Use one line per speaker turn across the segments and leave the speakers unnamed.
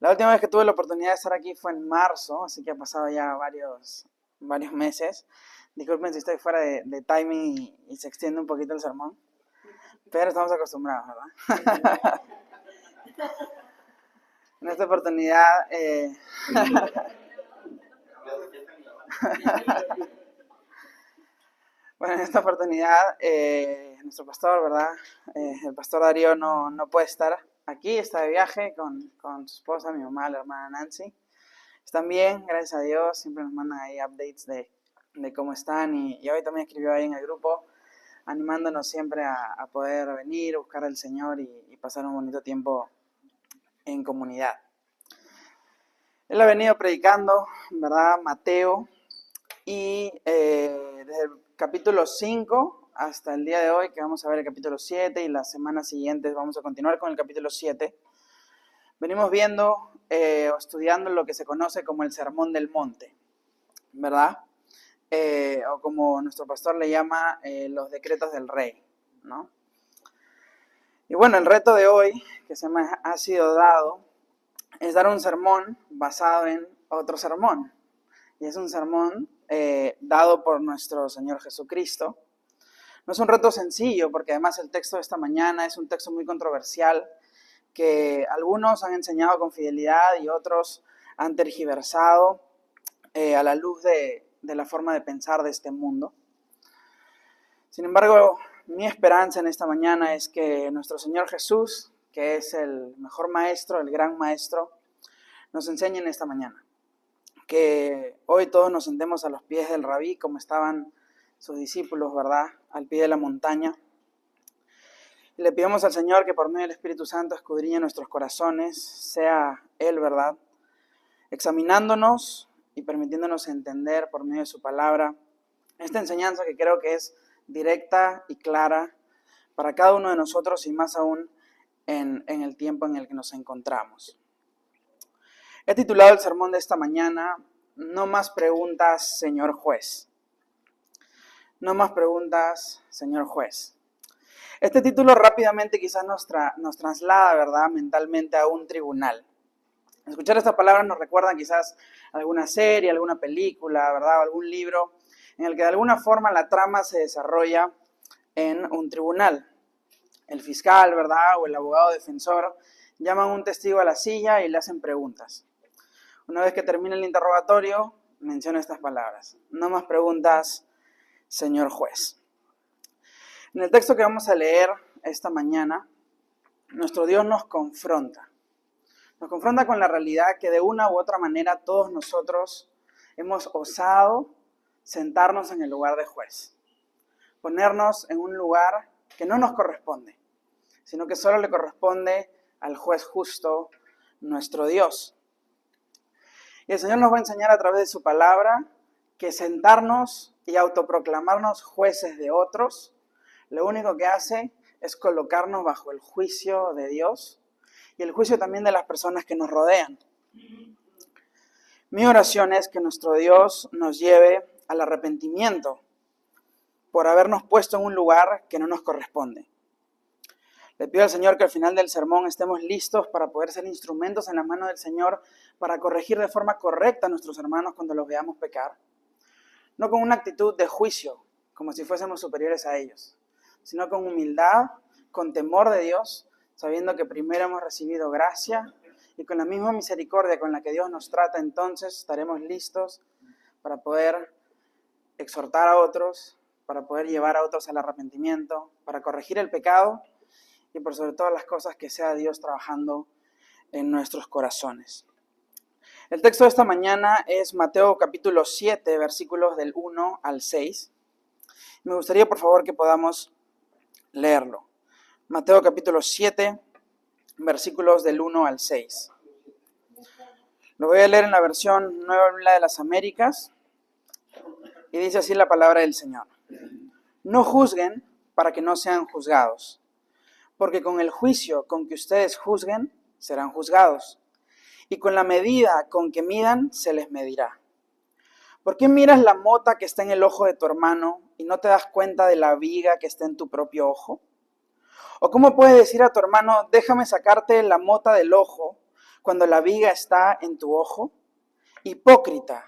La última vez que tuve la oportunidad de estar aquí fue en marzo, así que ha pasado ya varios meses. Disculpen si estoy fuera de timing y se extiende un poquito el sermón, pero estamos acostumbrados, ¿verdad? En esta oportunidad, bueno, en esta oportunidad, nuestro pastor, ¿verdad? El pastor Darío no puede estar aquí, está de viaje con su esposa, mi mamá, la hermana Nancy. Están bien, gracias a Dios, siempre nos mandan ahí updates de cómo están y hoy también escribió ahí en el grupo animándonos siempre a poder venir, buscar al Señor y pasar un bonito tiempo en comunidad. Él ha venido predicando, ¿verdad? Mateo y desde el capítulo 5 hasta el día de hoy, que vamos a ver el capítulo 7 y las semanas siguientes vamos a continuar con el capítulo 7, venimos viendo o estudiando lo que se conoce como el Sermón del Monte, ¿verdad? O como nuestro pastor le llama, los decretos del rey, ¿no? Y bueno, el reto de hoy que se me ha sido dado es dar un sermón basado en otro sermón. Y es un sermón dado por nuestro Señor Jesucristo. No es un reto sencillo, porque además el texto de esta mañana es un texto muy controversial que algunos han enseñado con fidelidad y otros han tergiversado a la luz de la forma de pensar de este mundo. Sin embargo, mi esperanza en esta mañana es que nuestro Señor Jesús, que es el mejor maestro, el gran maestro, nos enseñe en esta mañana. Que hoy todos nos sentemos a los pies del Rabí, como estaban sus discípulos, ¿verdad? Al pie de la montaña. Y le pidamos al Señor que por medio del Espíritu Santo escudriñe nuestros corazones, sea Él, ¿verdad? Examinándonos y permitiéndonos entender por medio de su palabra esta enseñanza que creo que es directa y clara para cada uno de nosotros y más aún en el tiempo en el que nos encontramos. He titulado el sermón de esta mañana, No más preguntas, señor juez. No más preguntas, señor juez. Este título rápidamente quizás nos traslada, ¿verdad?, mentalmente a un tribunal. Escuchar estas palabras nos recuerdan quizás alguna serie, alguna película, ¿verdad?, o algún libro en el que de alguna forma la trama se desarrolla en un tribunal. El fiscal, ¿verdad?, o el abogado defensor llaman a un testigo a la silla y le hacen preguntas. Una vez que termina el interrogatorio, menciona estas palabras. No más preguntas, señor juez. En el texto que vamos a leer esta mañana, nuestro Dios nos confronta. Nos confronta con la realidad que de una u otra manera todos nosotros hemos osado sentarnos en el lugar de juez. Ponernos en un lugar que no nos corresponde, sino que solo le corresponde al juez justo, nuestro Dios. Y el Señor nos va a enseñar a través de su palabra que sentarnos y autoproclamarnos jueces de otros, lo único que hace es colocarnos bajo el juicio de Dios y el juicio también de las personas que nos rodean. Mi oración es que nuestro Dios nos lleve al arrepentimiento por habernos puesto en un lugar que no nos corresponde. Le pido al Señor que al final del sermón estemos listos para poder ser instrumentos en las manos del Señor para corregir de forma correcta a nuestros hermanos cuando los veamos pecar. No con una actitud de juicio, como si fuésemos superiores a ellos, sino con humildad, con temor de Dios, sabiendo que primero hemos recibido gracia y con la misma misericordia con la que Dios nos trata, entonces estaremos listos para poder exhortar a otros, para poder llevar a otros al arrepentimiento, para corregir el pecado y por sobre todas las cosas que sea Dios trabajando en nuestros corazones. El texto de esta mañana es Mateo capítulo 7, versículos del 1 al 6. Me gustaría por favor que podamos leerlo. Mateo capítulo 7, versículos del 1 al 6. Lo voy a leer en la versión Nueva Biblia de las Américas y dice así la palabra del Señor. No juzguen para que no sean juzgados, porque con el juicio con que ustedes juzguen serán juzgados, y con la medida con que midan se les medirá. ¿Por qué miras la mota que está en el ojo de tu hermano y no te das cuenta de la viga que está en tu propio ojo? ¿O cómo puedes decir a tu hermano, déjame sacarte la mota del ojo, cuando la viga está en tu ojo? Hipócrita,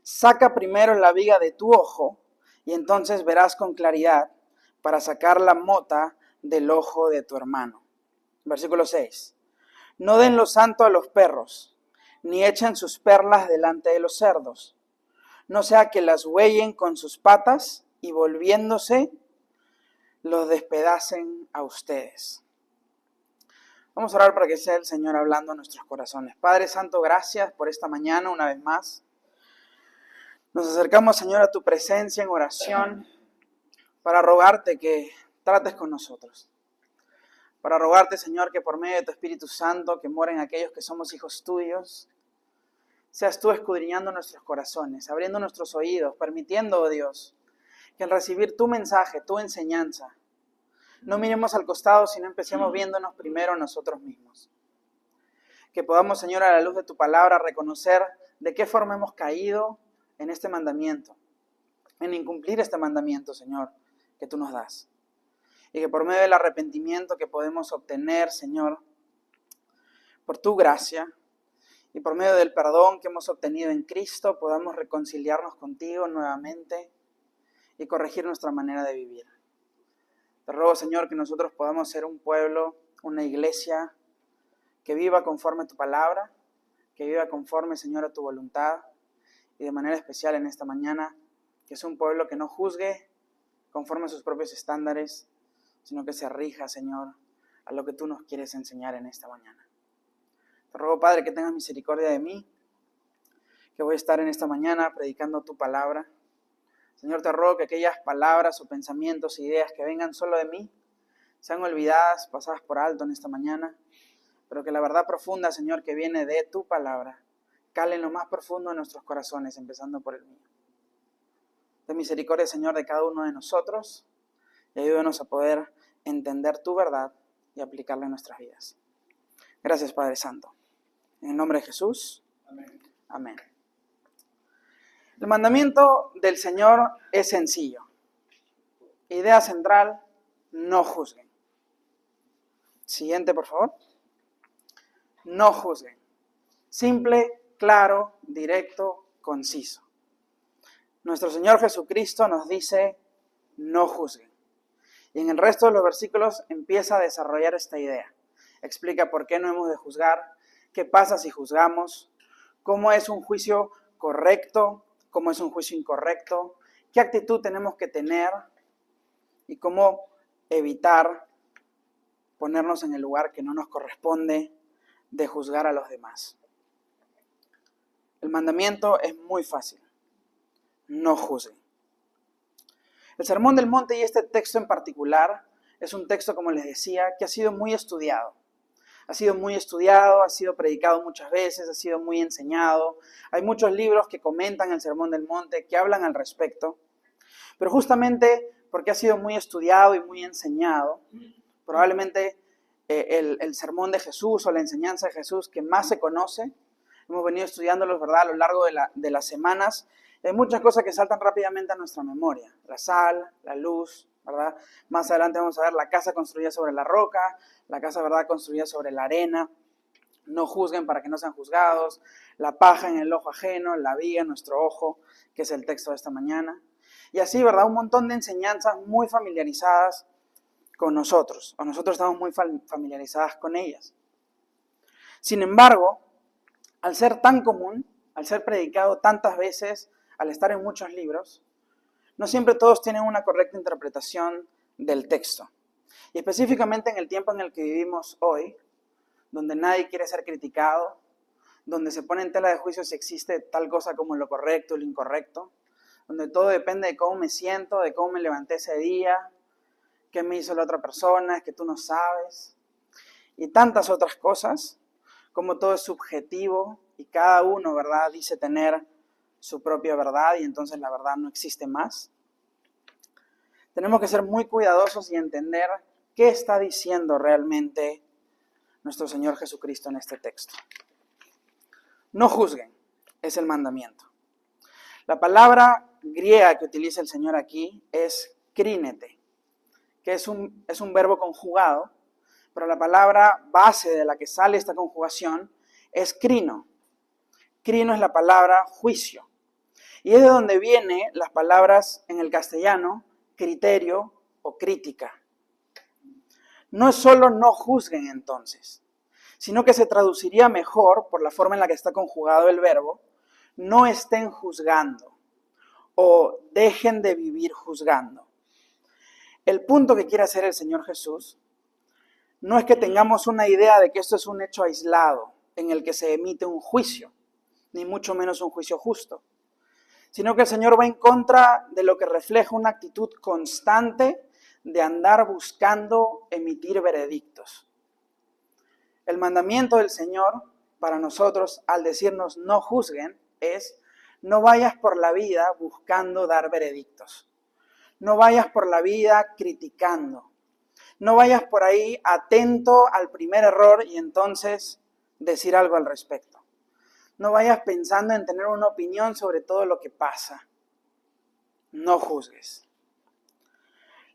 saca primero la viga de tu ojo y entonces verás con claridad para sacar la mota del ojo de tu hermano. Versículo 6. No den lo santo a los perros, ni echen sus perlas delante de los cerdos. No sea que las huellen con sus patas y volviéndose los despedacen a ustedes. Vamos a orar para que sea el Señor hablando a nuestros corazones. Padre Santo, gracias por esta mañana una vez más. Nos acercamos, Señor, a tu presencia en oración para rogarte que trates con nosotros. Para rogarte, Señor, que por medio de tu Espíritu Santo, que moren aquellos que somos hijos tuyos, seas tú escudriñando nuestros corazones, abriendo nuestros oídos, permitiendo, oh Dios, que al recibir tu mensaje, tu enseñanza, no miremos al costado, sino empecemos viéndonos primero nosotros mismos. Que podamos, Señor, a la luz de tu palabra, reconocer de qué forma hemos caído en este mandamiento, en incumplir este mandamiento, Señor, que tú nos das. Y que por medio del arrepentimiento que podemos obtener, Señor, por tu gracia y por medio del perdón que hemos obtenido en Cristo, podamos reconciliarnos contigo nuevamente y corregir nuestra manera de vivir. Te ruego, Señor, que nosotros podamos ser un pueblo, una iglesia que viva conforme a tu palabra, que viva conforme, Señor, a tu voluntad, y de manera especial en esta mañana, que es un pueblo que no juzgue conforme a sus propios estándares, sino que se rija, Señor, a lo que tú nos quieres enseñar en esta mañana. Te ruego, Padre, que tengas misericordia de mí, que voy a estar en esta mañana predicando tu palabra. Señor, te ruego que aquellas palabras o pensamientos, ideas que vengan solo de mí, sean olvidadas, pasadas por alto en esta mañana, pero que la verdad profunda, Señor, que viene de tu palabra, cale en lo más profundo de nuestros corazones, empezando por el mío. Ten misericordia, Señor, de cada uno de nosotros y ayúdanos a poder entender tu verdad y aplicarla en nuestras vidas. Gracias, Padre Santo. En el nombre de Jesús. Amén. Amén. El mandamiento del Señor es sencillo. Idea central, no juzguen. Siguiente, por favor. No juzguen. Simple, claro, directo, conciso. Nuestro Señor Jesucristo nos dice, no juzguen. Y en el resto de los versículos empieza a desarrollar esta idea. Explica por qué no hemos de juzgar, qué pasa si juzgamos, cómo es un juicio correcto, cómo es un juicio incorrecto, qué actitud tenemos que tener y cómo evitar ponernos en el lugar que no nos corresponde de juzgar a los demás. El mandamiento es muy fácil. No juzguen. El Sermón del Monte y este texto en particular es un texto, como les decía, que ha sido muy estudiado. Ha sido muy estudiado, ha sido predicado muchas veces, ha sido muy enseñado. Hay muchos libros que comentan el Sermón del Monte, que hablan al respecto. Pero justamente porque ha sido muy estudiado y muy enseñado, probablemente el sermón de Jesús o la enseñanza de Jesús que más se conoce, hemos venido estudiándolos, ¿verdad?, a lo largo de las semanas. Hay muchas cosas que saltan rápidamente a nuestra memoria. La sal, la luz, ¿verdad? Más adelante vamos a ver la casa construida sobre la roca, la casa, ¿verdad?, construida sobre la arena. No juzguen para que no sean juzgados. La paja en el ojo ajeno, la viga en nuestro ojo, que es el texto de esta mañana. Y así, ¿verdad?, un montón de enseñanzas muy familiarizadas con nosotros, o nosotros estamos muy familiarizadas con ellas. Sin embargo, al ser tan común, al ser predicado tantas veces, al estar en muchos libros, no siempre todos tienen una correcta interpretación del texto. Y específicamente en el tiempo en el que vivimos hoy, donde nadie quiere ser criticado, donde se pone en tela de juicio si existe tal cosa como lo correcto o lo incorrecto, donde todo depende de cómo me siento, de cómo me levanté ese día, qué me hizo la otra persona, es que tú no sabes, y tantas otras cosas, como todo es subjetivo y cada uno, ¿verdad?, dice tener su propia verdad y entonces la verdad no existe más. Tenemos que ser muy cuidadosos y entender qué está diciendo realmente nuestro Señor Jesucristo en este texto. No juzguen, es el mandamiento. La palabra griega que utiliza el Señor aquí es krínete, que es un verbo conjugado, pero la palabra base de la que sale esta conjugación es crino. Crino es la palabra juicio. Y es de donde vienen las palabras en el castellano criterio o crítica. No es solo no juzguen entonces, sino que se traduciría mejor, por la forma en la que está conjugado el verbo, no estén juzgando o dejen de vivir juzgando. El punto que quiere hacer el Señor Jesús no es que tengamos una idea de que esto es un hecho aislado en el que se emite un juicio, ni mucho menos un juicio justo, sino que el Señor va en contra de lo que refleja una actitud constante de andar buscando emitir veredictos. El mandamiento del Señor para nosotros al decirnos no juzguen es no vayas por la vida buscando dar veredictos. No vayas por la vida criticando. No vayas por ahí atento al primer error y entonces decir algo al respecto. No vayas pensando en tener una opinión sobre todo lo que pasa. No juzgues.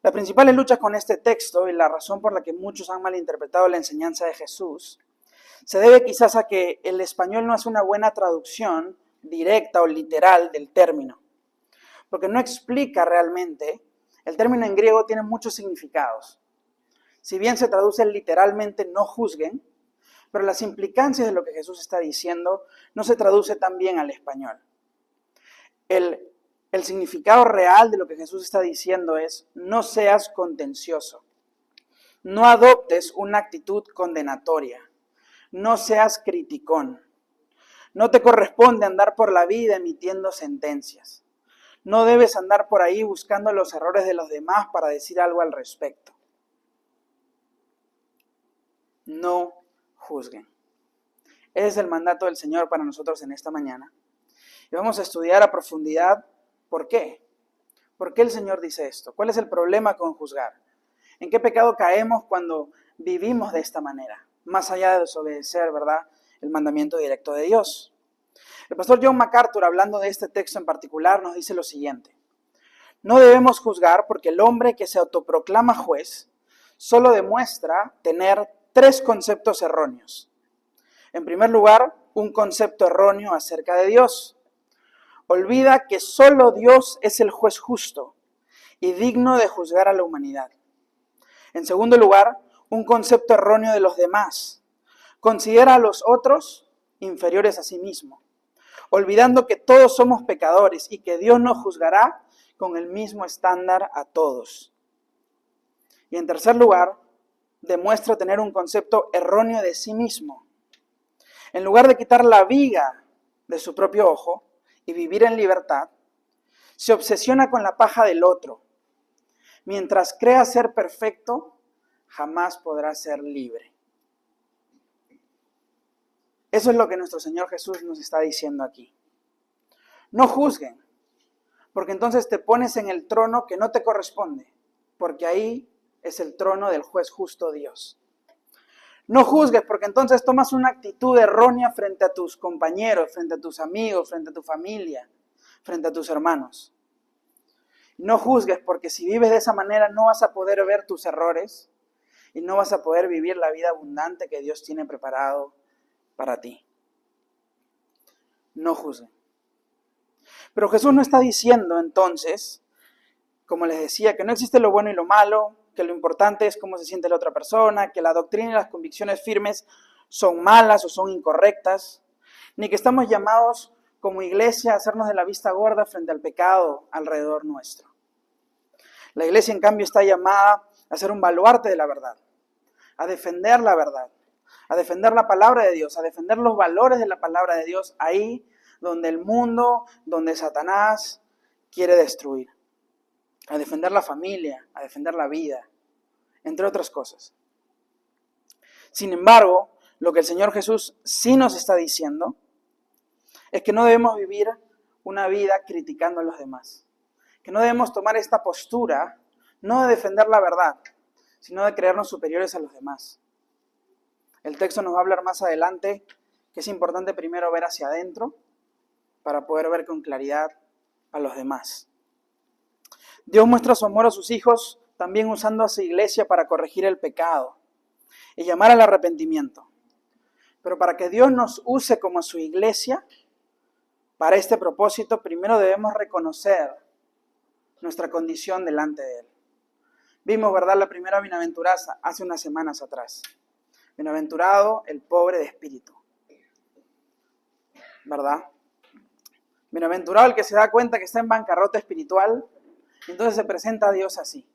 La principal lucha con este texto y la razón por la que muchos han malinterpretado la enseñanza de Jesús se debe quizás a que el español no es una buena traducción directa o literal del término, porque no explica realmente. El término en griego tiene muchos significados. Si bien se traduce literalmente no juzguen, pero las implicancias de lo que Jesús está diciendo no se traduce tan bien al español. El significado real de lo que Jesús está diciendo es no seas contencioso, no adoptes una actitud condenatoria, no seas criticón, no te corresponde andar por la vida emitiendo sentencias, no debes andar por ahí buscando los errores de los demás para decir algo al respecto. No juzguen. Ese es el mandato del Señor para nosotros en esta mañana. Y vamos a estudiar a profundidad por qué. ¿Por qué el Señor dice esto? ¿Cuál es el problema con juzgar? ¿En qué pecado caemos cuando vivimos de esta manera? Más allá de desobedecer, ¿verdad?, el mandamiento directo de Dios. El pastor John MacArthur, hablando de este texto en particular, nos dice lo siguiente. No debemos juzgar porque el hombre que se autoproclama juez solo demuestra tener 3 conceptos erróneos. En primer lugar, un concepto erróneo acerca de Dios. Olvida que solo Dios es el juez justo y digno de juzgar a la humanidad. En segundo lugar, un concepto erróneo de los demás. Considera a los otros inferiores a sí mismo, olvidando que todos somos pecadores y que Dios nos juzgará con el mismo estándar a todos. Y en tercer lugar, demuestra tener un concepto erróneo de sí mismo. En lugar de quitar la viga de su propio ojo y vivir en libertad, se obsesiona con la paja del otro. Mientras crea ser perfecto, jamás podrá ser libre. Eso es lo que nuestro Señor Jesús nos está diciendo aquí. No juzguen, porque entonces te pones en el trono que no te corresponde, porque ahí es el trono del juez justo Dios. No juzgues, porque entonces tomas una actitud errónea frente a tus compañeros, frente a tus amigos, frente a tu familia, frente a tus hermanos. No juzgues, porque si vives de esa manera no vas a poder ver tus errores y no vas a poder vivir la vida abundante que Dios tiene preparado para ti. No juzguen. Pero Jesús no está diciendo entonces, como les decía, que no existe lo bueno y lo malo, que lo importante es cómo se siente la otra persona, que la doctrina y las convicciones firmes son malas o son incorrectas, ni que estamos llamados como iglesia a hacernos de la vista gorda frente al pecado alrededor nuestro. La iglesia, en cambio, está llamada a ser un baluarte de la verdad, a defender la verdad, a defender la palabra de Dios, a defender los valores de la palabra de Dios ahí donde el mundo, donde Satanás quiere destruir. A defender la familia, a defender la vida, entre otras cosas. Sin embargo, lo que el Señor Jesús sí nos está diciendo es que no debemos vivir una vida criticando a los demás. Que no debemos tomar esta postura, no de defender la verdad, sino de creernos superiores a los demás. El texto nos va a hablar más adelante que es importante primero ver hacia adentro para poder ver con claridad a los demás. Dios muestra su amor a sus hijos también usando a su iglesia para corregir el pecado y llamar al arrepentimiento. Pero para que Dios nos use como su iglesia, para este propósito, primero debemos reconocer nuestra condición delante de Él. Vimos, ¿verdad?, la primera bienaventuranza hace unas semanas atrás. Bienaventurado el pobre de espíritu, ¿verdad? Bienaventurado el que se da cuenta que está en bancarrota espiritual, y entonces se presenta a Dios así.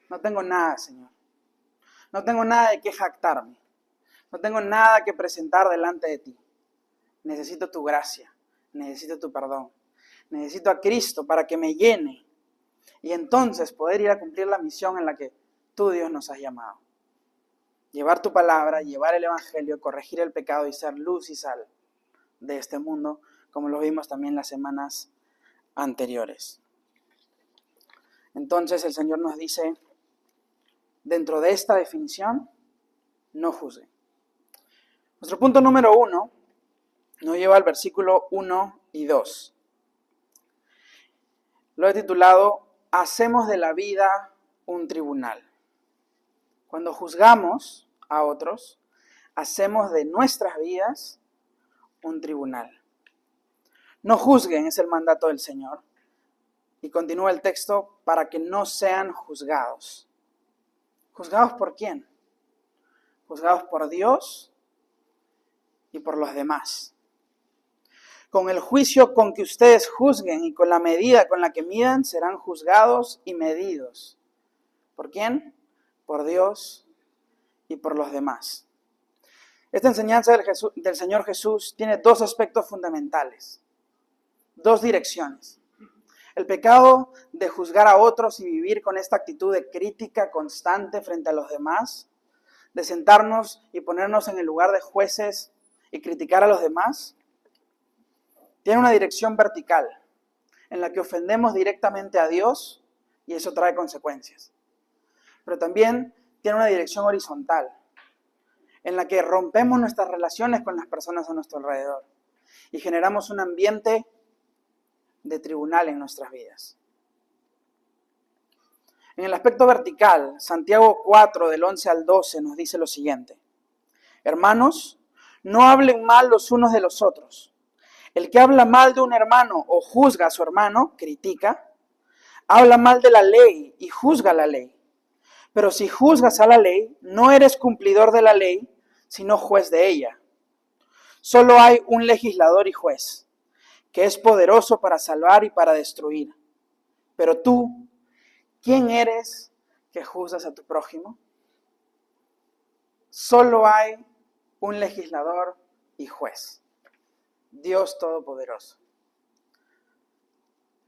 No tengo nada, Señor. No tengo nada de qué jactarme. No tengo nada que presentar delante de ti. Necesito tu gracia. Necesito tu perdón. Necesito a Cristo para que me llene. Y entonces poder ir a cumplir la misión en la que tú, Dios, nos has llamado. Llevar tu palabra, llevar el evangelio, corregir el pecado y ser luz y sal de este mundo, como lo vimos también las semanas anteriores. Entonces el Señor nos dice, dentro de esta definición, no juzgue. Nuestro punto número 1 nos lleva al versículo 1 y 2. Lo he titulado, hacemos de la vida un tribunal. Cuando juzgamos a otros, hacemos de nuestras vidas un tribunal. No juzguen, es el mandato del Señor. Y continúa el texto, para que no sean juzgados. ¿Juzgados por quién? Juzgados por Dios y por los demás. Con el juicio con que ustedes juzguen y con la medida con la que midan, serán juzgados y medidos. ¿Por quién? Por Dios y por los demás. Esta enseñanza del Señor Jesús tiene dos aspectos fundamentales, dos direcciones. El pecado de juzgar a otros y vivir con esta actitud de crítica constante frente a los demás, de sentarnos y ponernos en el lugar de jueces y criticar a los demás, tiene una dirección vertical en la que ofendemos directamente a Dios y eso trae consecuencias. Pero también tiene una dirección horizontal en la que rompemos nuestras relaciones con las personas a nuestro alrededor y generamos un ambiente de tribunal en nuestras vidas. En el aspecto vertical, Santiago 4, del 11 al 12, nos dice lo siguiente. Hermanos, no hablen mal los unos de los otros. El que habla mal de un hermano o juzga a su hermano, critica, habla mal de la ley y juzga la ley. Pero si juzgas a la ley, no eres cumplidor de la ley, sino juez de ella. Solo hay un legislador y juez, que es poderoso para salvar y para destruir. Pero tú, ¿quién eres que juzgas a tu prójimo? Solo hay un legislador y juez, Dios Todopoderoso.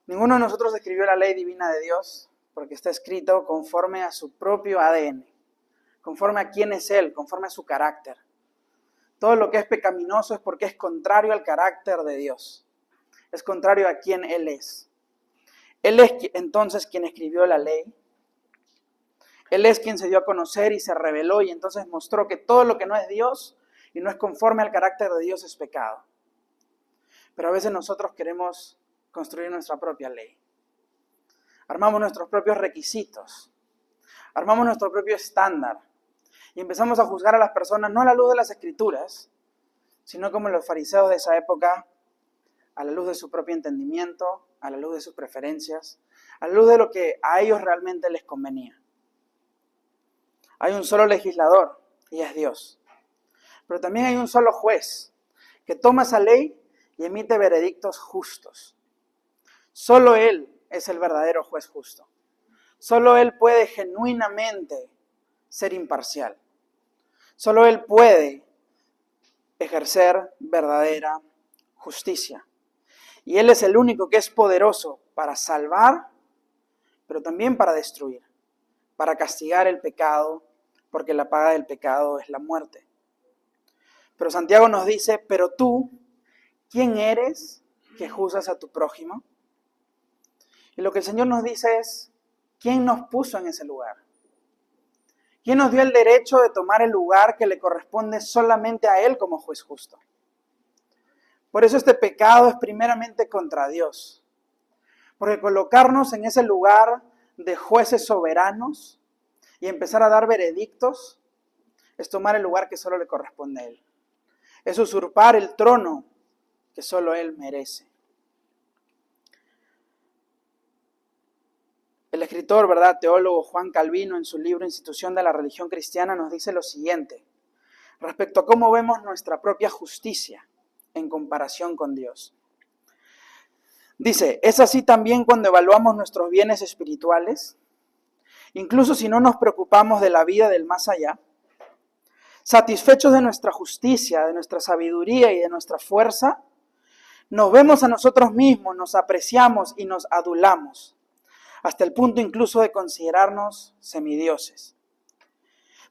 Ninguno de nosotros escribió la ley divina de Dios porque está escrito conforme a su propio ADN, conforme a quién es Él, conforme a su carácter. Todo lo que es pecaminoso es porque es contrario al carácter de Dios. Es contrario a quien Él es. Él es entonces quien escribió la ley. Él es quien se dio a conocer y se reveló y entonces mostró que todo lo que no es Dios y no es conforme al carácter de Dios es pecado. Pero a veces nosotros queremos construir nuestra propia ley. Armamos nuestros propios requisitos. Armamos nuestro propio estándar. Y empezamos a juzgar a las personas no a la luz de las Escrituras, sino como los fariseos de esa época, a la luz de su propio entendimiento, a la luz de sus preferencias, a la luz de lo que a ellos realmente les convenía. Hay un solo legislador, y es Dios. Pero también hay un solo juez, que toma esa ley y emite veredictos justos. Solo Él es el verdadero juez justo. Solo Él puede genuinamente ser imparcial. Solo Él puede ejercer verdadera justicia. Y Él es el único que es poderoso para salvar, pero también para destruir, para castigar el pecado, porque la paga del pecado es la muerte. Pero Santiago nos dice, pero tú, ¿quién eres que juzgas a tu prójimo? Y lo que el Señor nos dice es, ¿quién nos puso en ese lugar? ¿Quién nos dio el derecho de tomar el lugar que le corresponde solamente a Él como juez justo? Por eso este pecado es primeramente contra Dios. Porque colocarnos en ese lugar de jueces soberanos y empezar a dar veredictos es tomar el lugar que solo le corresponde a Él. Es usurpar el trono que solo Él merece. El escritor, ¿verdad?, teólogo Juan Calvino, en su libro Institución de la Religión Cristiana, nos dice lo siguiente respecto a cómo vemos nuestra propia justicia en comparación con Dios. Dice, es así también cuando evaluamos nuestros bienes espirituales, incluso si no nos preocupamos de la vida del más allá, satisfechos de nuestra justicia, de nuestra sabiduría y de nuestra fuerza, nos vemos a nosotros mismos, nos apreciamos y nos adulamos, hasta el punto incluso de considerarnos semidioses.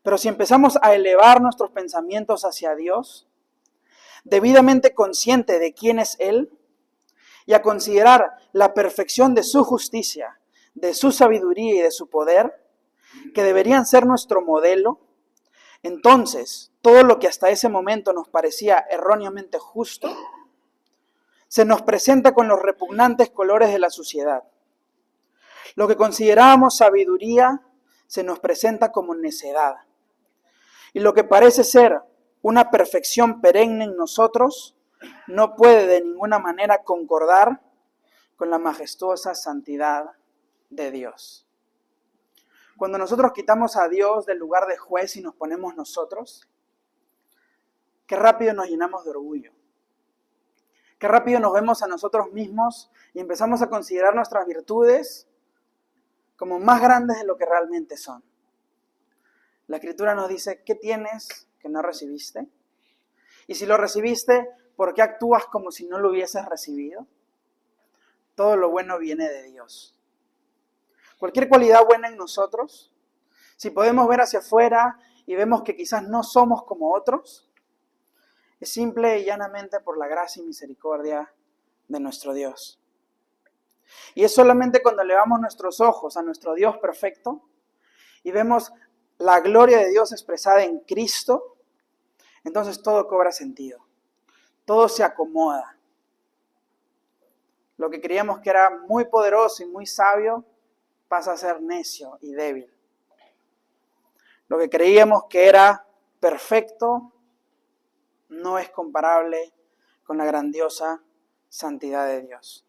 Pero si empezamos a elevar nuestros pensamientos hacia Dios, debidamente consciente de quién es Él, y a considerar la perfección de su justicia, de su sabiduría y de su poder, que deberían ser nuestro modelo, entonces todo lo que hasta ese momento nos parecía erróneamente justo, se nos presenta con los repugnantes colores de la suciedad. Lo que considerábamos sabiduría se nos presenta como necedad. Y lo que parece ser una perfección perenne en nosotros no puede de ninguna manera concordar con la majestuosa santidad de Dios. Cuando nosotros quitamos a Dios del lugar de juez y nos ponemos nosotros, qué rápido nos llenamos de orgullo. Qué rápido nos vemos a nosotros mismos y empezamos a considerar nuestras virtudes como más grandes de lo que realmente son. La Escritura nos dice, ¿qué tienes que no recibiste? Y si lo recibiste, ¿por qué actúas como si no lo hubieses recibido? Todo lo bueno viene de Dios. Cualquier cualidad buena en nosotros, si podemos ver hacia afuera y vemos que quizás no somos como otros, es simple y llanamente por la gracia y misericordia de nuestro Dios. Y es solamente cuando elevamos nuestros ojos a nuestro Dios perfecto y vemos la gloria de Dios expresada en Cristo, entonces todo cobra sentido. Todo se acomoda. Lo que creíamos que era muy poderoso y muy sabio pasa a ser necio y débil. Lo que creíamos que era perfecto no es comparable con la grandiosa santidad de Dios.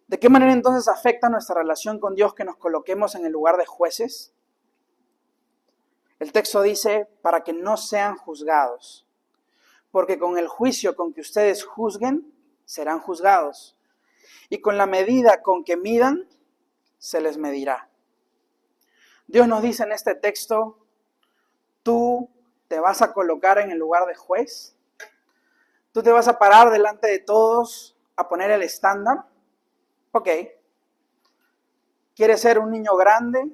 ¿De qué manera entonces afecta nuestra relación con Dios que nos coloquemos en el lugar de jueces? El texto dice, para que no sean juzgados, porque con el juicio con que ustedes juzguen, serán juzgados, y con la medida con que midan, se les medirá. Dios nos dice en este texto, tú te vas a colocar en el lugar de juez, tú te vas a parar delante de todos a poner el estándar. Ok, ¿quieres ser un niño grande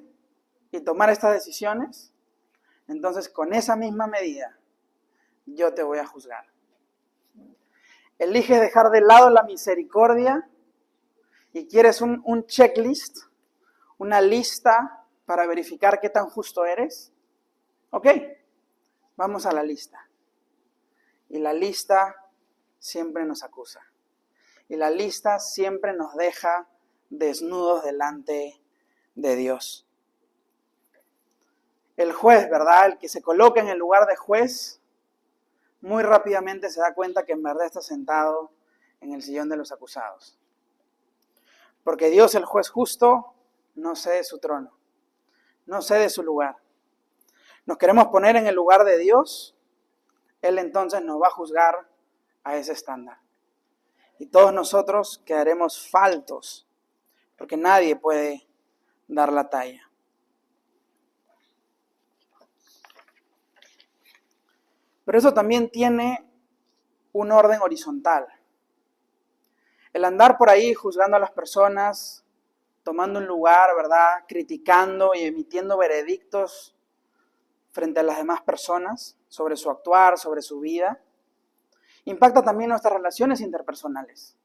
y tomar estas decisiones? Entonces con esa misma medida yo te voy a juzgar. Eliges dejar de lado la misericordia y quieres un checklist, una lista para verificar qué tan justo eres. Ok, vamos a la lista. Y la lista siempre nos acusa. Y la lista siempre nos deja desnudos delante de Dios. El juez, ¿verdad? El que se coloca en el lugar de juez, muy rápidamente se da cuenta que en verdad está sentado en el sillón de los acusados. Porque Dios, el juez justo, no cede su trono, no cede su lugar. Nos queremos poner en el lugar de Dios, Él entonces nos va a juzgar a ese estándar. Y todos nosotros quedaremos faltos, porque nadie puede dar la talla. Pero eso también tiene un orden horizontal. El andar por ahí juzgando a las personas, tomando un lugar, ¿verdad?, criticando y emitiendo veredictos frente a las demás personas sobre su actuar, sobre su vida, impacta también nuestras relaciones interpersonales.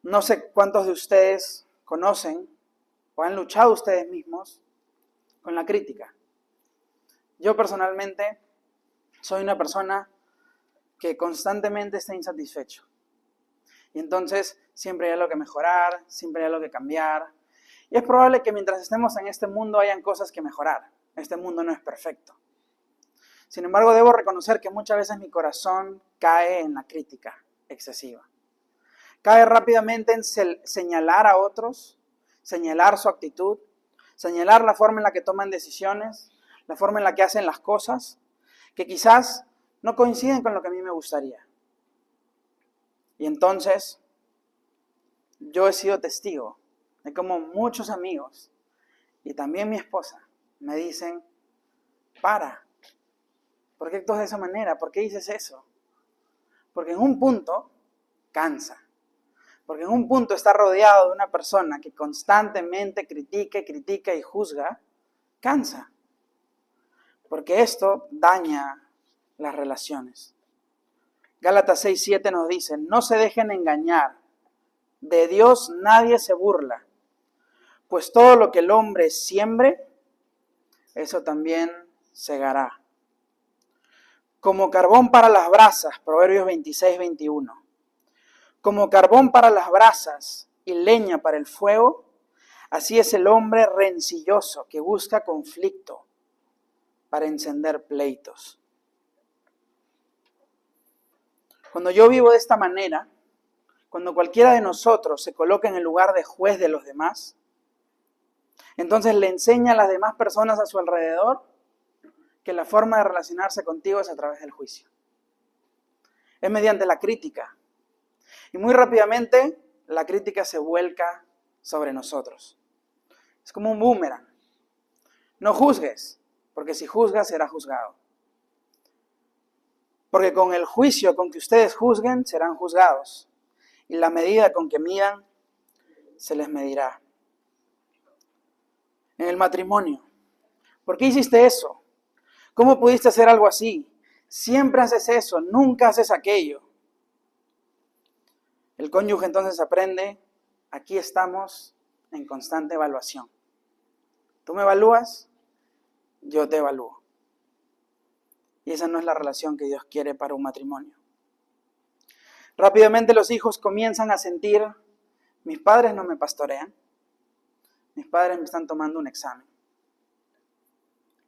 No sé cuántos de ustedes conocen o han luchado ustedes mismos con la crítica. Yo personalmente soy una persona que constantemente está insatisfecho. Y entonces siempre hay algo que mejorar, siempre hay algo que cambiar. Y es probable que mientras estemos en este mundo hayan cosas que mejorar. Este mundo no es perfecto. Sin embargo, debo reconocer que muchas veces mi corazón cae en la crítica excesiva. Cae rápidamente en señalar a otros, señalar su actitud, señalar la forma en la que toman decisiones, la forma en la que hacen las cosas, que quizás no coinciden con lo que a mí me gustaría. Y entonces, yo he sido testigo de cómo muchos amigos, y también mi esposa, me dicen, ¿por qué actúas de esa manera? ¿Por qué dices eso? Porque en un punto cansa. Porque en un punto está rodeado de una persona que constantemente critica y juzga, cansa. Porque esto daña las relaciones. Gálatas 6:7 nos dice, no se dejen engañar, de Dios nadie se burla, pues todo lo que el hombre siembre, eso también segará. Como carbón para las brasas, Proverbios 26:21. Como carbón para las brasas y leña para el fuego, así es el hombre rencilloso que busca conflicto para encender pleitos. Cuando yo vivo de esta manera, cuando cualquiera de nosotros se coloca en el lugar de juez de los demás, entonces le enseña a las demás personas a su alrededor que la forma de relacionarse contigo es a través del juicio. Es mediante la crítica. Y muy rápidamente la crítica se vuelca sobre nosotros. Es como un boomerang. No juzgues, porque si juzgas serás juzgado. Porque con el juicio con que ustedes juzguen serán juzgados. Y la medida con que midan se les medirá. En el matrimonio. ¿Por qué hiciste eso? ¿Cómo pudiste hacer algo así? Siempre haces eso, nunca haces aquello. El cónyuge entonces aprende, aquí estamos en constante evaluación. Tú me evalúas, yo te evalúo. Y esa no es la relación que Dios quiere para un matrimonio. Rápidamente los hijos comienzan a sentir, mis padres no me pastorean, mis padres me están tomando un examen.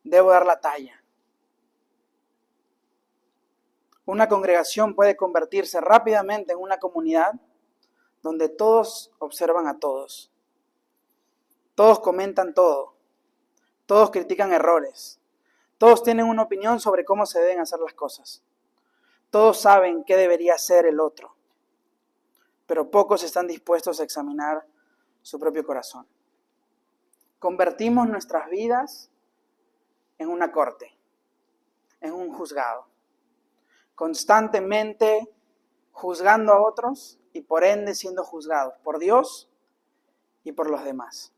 Debo dar la talla. Una congregación puede convertirse rápidamente en una comunidad donde todos observan a todos. Todos comentan todo. Todos critican errores. Todos tienen una opinión sobre cómo se deben hacer las cosas. Todos saben qué debería hacer el otro. Pero pocos están dispuestos a examinar su propio corazón. Convertimos nuestras vidas en una corte, en un juzgado. Constantemente juzgando a otros y por ende siendo juzgados por Dios y por los demás.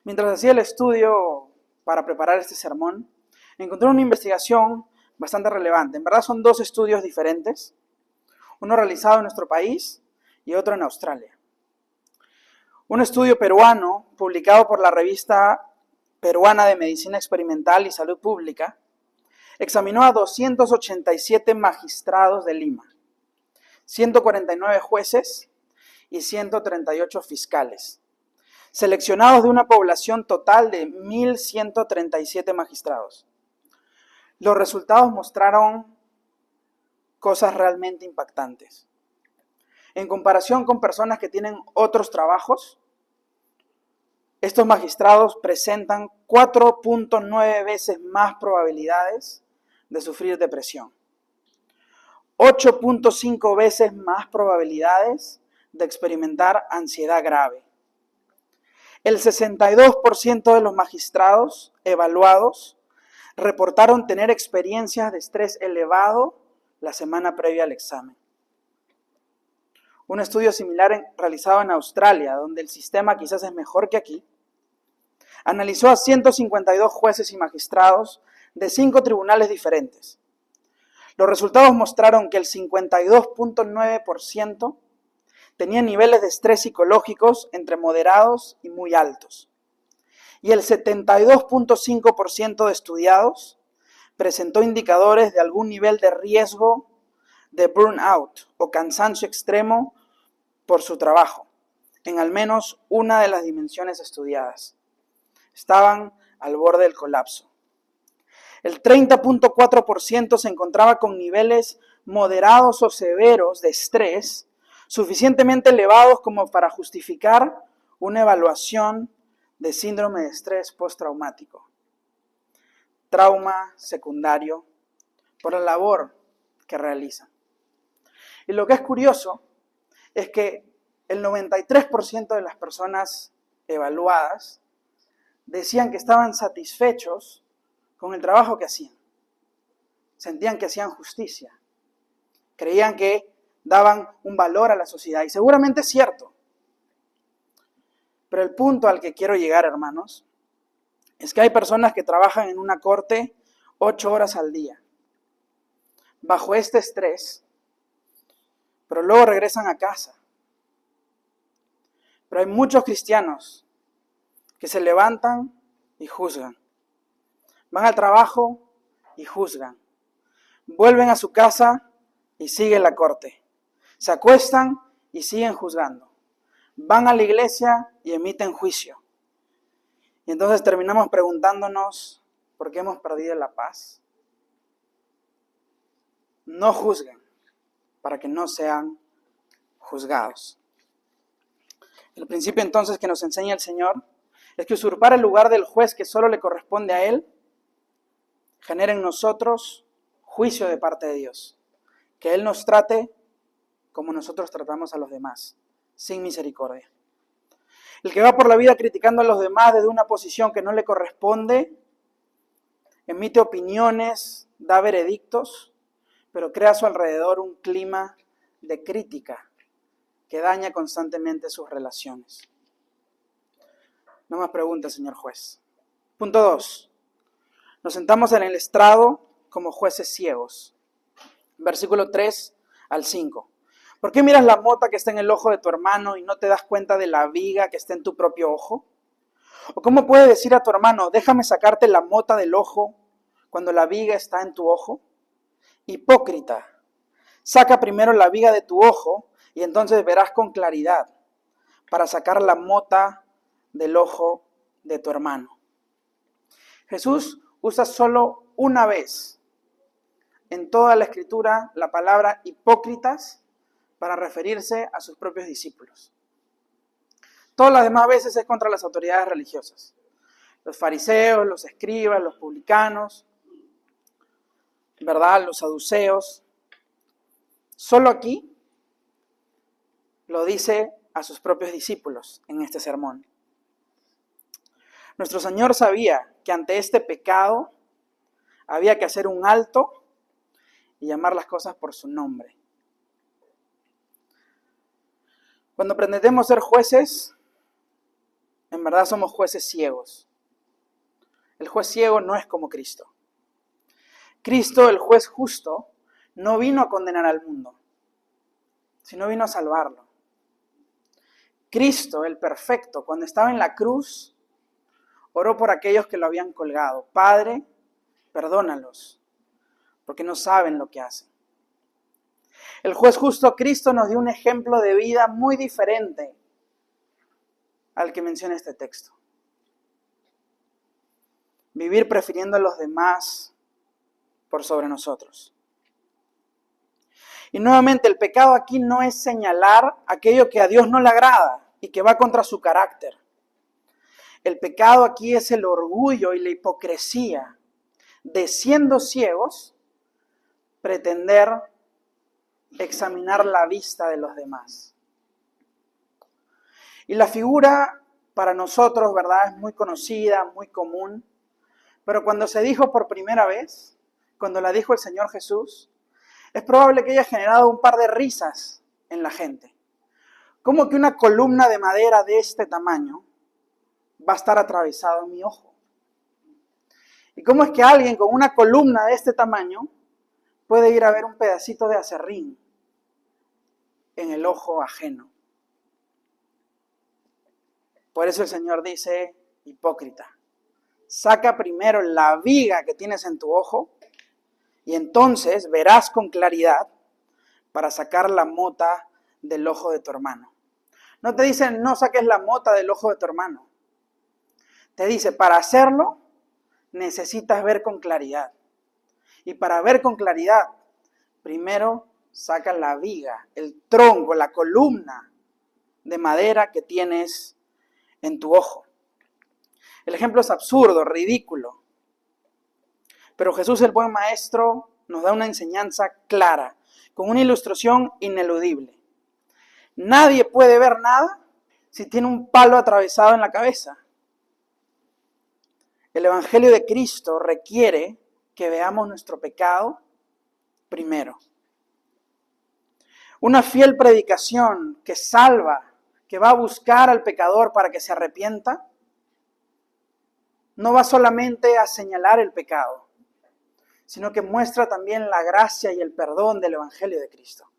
Mientras hacía el estudio para preparar este sermón, encontré una investigación bastante relevante. En verdad son dos estudios diferentes, uno realizado en nuestro país y otro en Australia. Un estudio peruano publicado por la revista peruana de Medicina Experimental y Salud Pública examinó a 287 magistrados de Lima, 149 jueces y 138 fiscales, seleccionados de una población total de 1.137 magistrados. Los resultados mostraron cosas realmente impactantes. En comparación con personas que tienen otros trabajos, estos magistrados presentan 4.9 veces más probabilidades de sufrir depresión, 8.5 veces más probabilidades de experimentar ansiedad grave. El 62% de los magistrados evaluados reportaron tener experiencias de estrés elevado la semana previa al examen. Un estudio similar realizado en Australia, donde el sistema quizás es mejor que aquí, analizó a 152 jueces y magistrados de 5 tribunales diferentes. Los resultados mostraron que el 52.9% tenía niveles de estrés psicológicos entre moderados y muy altos. Y el 72.5% de estudiados presentó indicadores de algún nivel de riesgo de burnout o cansancio extremo por su trabajo, en al menos una de las dimensiones estudiadas. Estaban al borde del colapso. El 30.4% se encontraba con niveles moderados o severos de estrés, suficientemente elevados como para justificar una evaluación de síndrome de estrés postraumático. Trauma secundario por la labor que realizan. Y lo que es curioso es que el 93% de las personas evaluadas decían que estaban satisfechos con el trabajo que hacían. Sentían que hacían justicia. Creían que daban un valor a la sociedad. Y seguramente es cierto. Pero el punto al que quiero llegar, hermanos, es que hay personas que trabajan en una corte 8 horas al día, bajo este estrés, pero luego regresan a casa. Pero hay muchos cristianos que se levantan y juzgan. Van al trabajo y juzgan. Vuelven a su casa y siguen la corte. Se acuestan y siguen juzgando. Van a la iglesia y emiten juicio. Y entonces terminamos preguntándonos por qué hemos perdido la paz. No juzguen para que no sean juzgados. El principio entonces que nos enseña el Señor es que usurpar el lugar del juez que solo le corresponde a Él genera en nosotros juicio de parte de Dios. Que Él nos trate como nosotros tratamos a los demás, sin misericordia. El que va por la vida criticando a los demás desde una posición que no le corresponde, emite opiniones, da veredictos, pero crea a su alrededor un clima de crítica que daña constantemente sus relaciones. No más preguntas, señor juez. Punto 2. Nos sentamos en el estrado como jueces ciegos. Versículo 3 al 5. ¿Por qué miras la mota que está en el ojo de tu hermano y no te das cuenta de la viga que está en tu propio ojo? ¿O cómo puedes decir a tu hermano, déjame sacarte la mota del ojo cuando la viga está en tu ojo? Hipócrita, saca primero la viga de tu ojo y entonces verás con claridad para sacar la mota del ojo de tu hermano. Jesús usa solo una vez en toda la Escritura la palabra hipócritas para referirse a sus propios discípulos. Todas las demás veces es contra las autoridades religiosas. Los fariseos, los escribas, los publicanos, ¿verdad? Los saduceos. Solo aquí lo dice a sus propios discípulos en este sermón. Nuestro Señor sabía que ante este pecado había que hacer un alto y llamar las cosas por su nombre. Cuando pretendemos ser jueces, en verdad somos jueces ciegos. El juez ciego no es como Cristo. Cristo, el juez justo, no vino a condenar al mundo, sino vino a salvarlo. Cristo, el perfecto, cuando estaba en la cruz, oró por aquellos que lo habían colgado. Padre, perdónalos, porque no saben lo que hacen. El juez justo, Cristo, nos dio un ejemplo de vida muy diferente al que menciona este texto. Vivir prefiriendo a los demás por sobre nosotros. Y nuevamente, el pecado aquí no es señalar aquello que a Dios no le agrada y que va contra su carácter. El pecado aquí es el orgullo y la hipocresía de, siendo ciegos, pretender examinar la vista de los demás. Y la figura para nosotros, ¿verdad?, es muy conocida, muy común, pero cuando se dijo por primera vez, cuando la dijo el Señor Jesús, es probable que haya generado un par de risas en la gente. ¿Cómo que una columna de madera de este tamaño va a estar atravesado en mi ojo? ¿Y cómo es que alguien con una columna de este tamaño puede ir a ver un pedacito de aserrín en el ojo ajeno? Por eso el Señor dice, hipócrita, saca primero la viga que tienes en tu ojo y entonces verás con claridad para sacar la mota del ojo de tu hermano. No te dicen, no saques la mota del ojo de tu hermano. Te dice, para hacerlo, necesitas ver con claridad. Y para ver con claridad, primero saca la viga, el tronco, la columna de madera que tienes en tu ojo. El ejemplo es absurdo, ridículo. Pero Jesús, el buen maestro, nos da una enseñanza clara, con una ilustración ineludible. Nadie puede ver nada si tiene un palo atravesado en la cabeza. El Evangelio de Cristo requiere que veamos nuestro pecado primero. Una fiel predicación que salva, que va a buscar al pecador para que se arrepienta, no va solamente a señalar el pecado, sino que muestra también la gracia y el perdón del Evangelio de Cristo.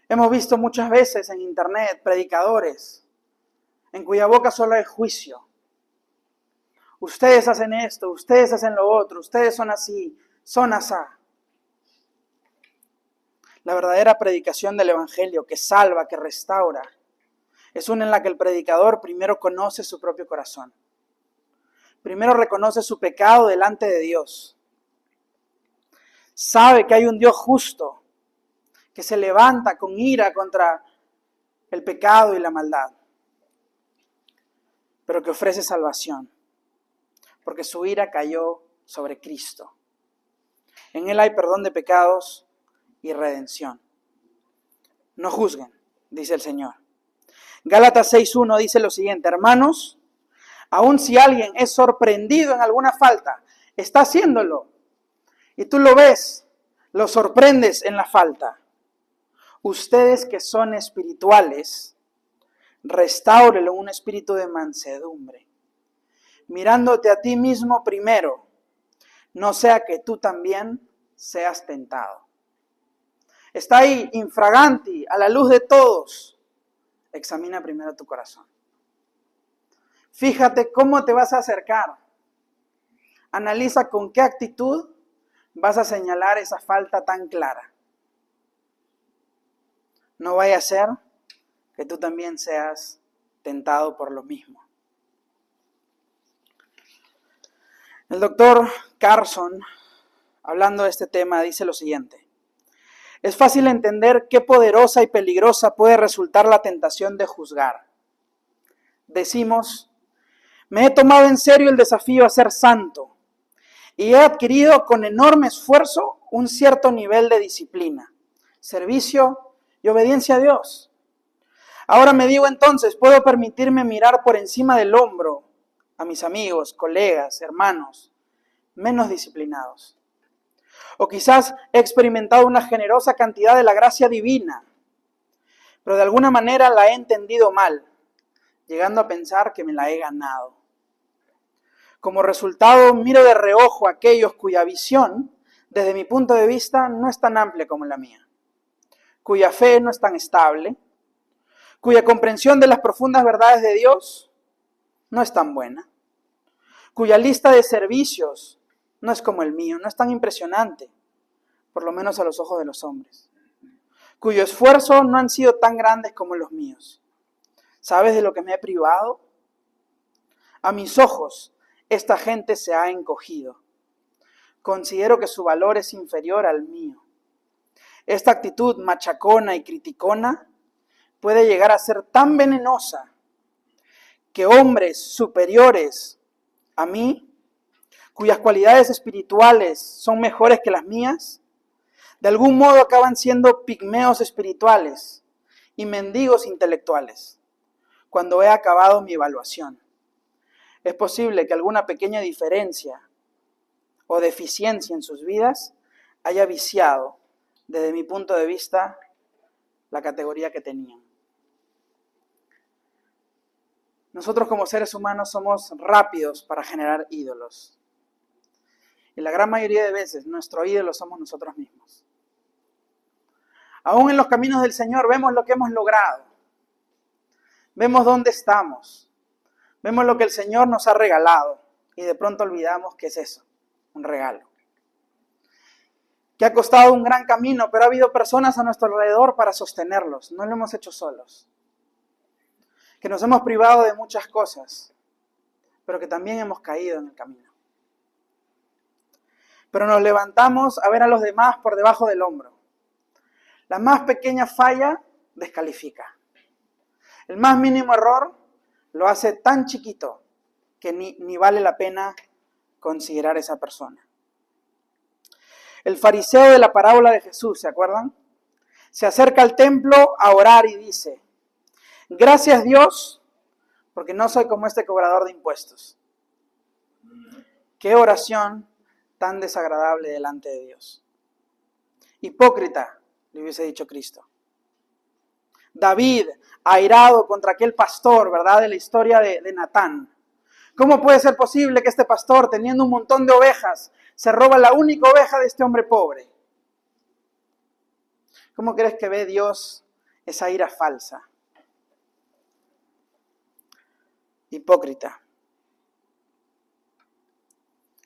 Hemos visto muchas veces en internet predicadores en cuya boca solo hay juicio. Ustedes hacen esto, ustedes hacen lo otro, ustedes son así, son asá. La verdadera predicación del Evangelio que salva, que restaura, es una en la que el predicador primero conoce su propio corazón. Primero reconoce su pecado delante de Dios. Sabe que hay un Dios justo que se levanta con ira contra el pecado y la maldad, pero que ofrece salvación, porque su ira cayó sobre Cristo. En Él hay perdón de pecados y redención. No juzguen, dice el Señor. Gálatas 6:1 dice lo siguiente: hermanos, aun si alguien es sorprendido en alguna falta, está haciéndolo, y tú lo ves, lo sorprendes en la falta. Ustedes que son espirituales, restáurelo en un espíritu de mansedumbre, mirándote a ti mismo primero, no sea que tú también seas tentado. Está ahí, infraganti, a la luz de todos. Examina primero tu corazón. Fíjate cómo te vas a acercar. Analiza con qué actitud vas a señalar esa falta tan clara. No vaya a ser que tú también seas tentado por lo mismo. El doctor Carson, hablando de este tema, dice lo siguiente: es fácil entender qué poderosa y peligrosa puede resultar la tentación de juzgar. Decimos, me he tomado en serio el desafío a ser santo y he adquirido con enorme esfuerzo un cierto nivel de disciplina, servicio y obediencia a Dios. Ahora me digo entonces, ¿puedo permitirme mirar por encima del hombro a mis amigos, colegas, hermanos menos disciplinados? O quizás he experimentado una generosa cantidad de la gracia divina, pero de alguna manera la he entendido mal, llegando a pensar que me la he ganado. Como resultado, miro de reojo a aquellos cuya visión, desde mi punto de vista, no es tan amplia como la mía, cuya fe no es tan estable, cuya comprensión de las profundas verdades de Dios no es tan buena, cuya lista de servicios no es como el mío, no es tan impresionante, por lo menos a los ojos de los hombres, cuyo esfuerzo no han sido tan grandes como los míos. ¿Sabes de lo que me he privado? A mis ojos, esta gente se ha encogido. Considero que su valor es inferior al mío. Esta actitud machacona y criticona puede llegar a ser tan venenosa que hombres superiores a mí, cuyas cualidades espirituales son mejores que las mías, de algún modo acaban siendo pigmeos espirituales y mendigos intelectuales cuando he acabado mi evaluación. Es posible que alguna pequeña diferencia o deficiencia en sus vidas haya viciado, desde mi punto de vista, la categoría que tenían. Nosotros como seres humanos somos rápidos para generar ídolos. Y la gran mayoría de veces nuestro ídolo somos nosotros mismos. Aún en los caminos del Señor vemos lo que hemos logrado. Vemos dónde estamos. Vemos lo que el Señor nos ha regalado. Y de pronto olvidamos qué es eso, un regalo. Que ha costado un gran camino, pero ha habido personas a nuestro alrededor para sostenerlos. No lo hemos hecho solos. Que nos hemos privado de muchas cosas, pero que también hemos caído en el camino. Pero nos levantamos a ver a los demás por debajo del hombro. La más pequeña falla descalifica. El más mínimo error lo hace tan chiquito que ni vale la pena considerar esa persona. El fariseo de la parábola de Jesús, ¿se acuerdan? Se acerca al templo a orar y dice: gracias Dios, porque no soy como este cobrador de impuestos. Qué oración tan desagradable delante de Dios. Hipócrita, le hubiese dicho Cristo. David, airado contra aquel pastor, ¿verdad? De la historia de Natán. ¿Cómo puede ser posible que este pastor, teniendo un montón de ovejas, se roba la única oveja de este hombre pobre? ¿Cómo crees que ve Dios esa ira falsa? Hipócrita.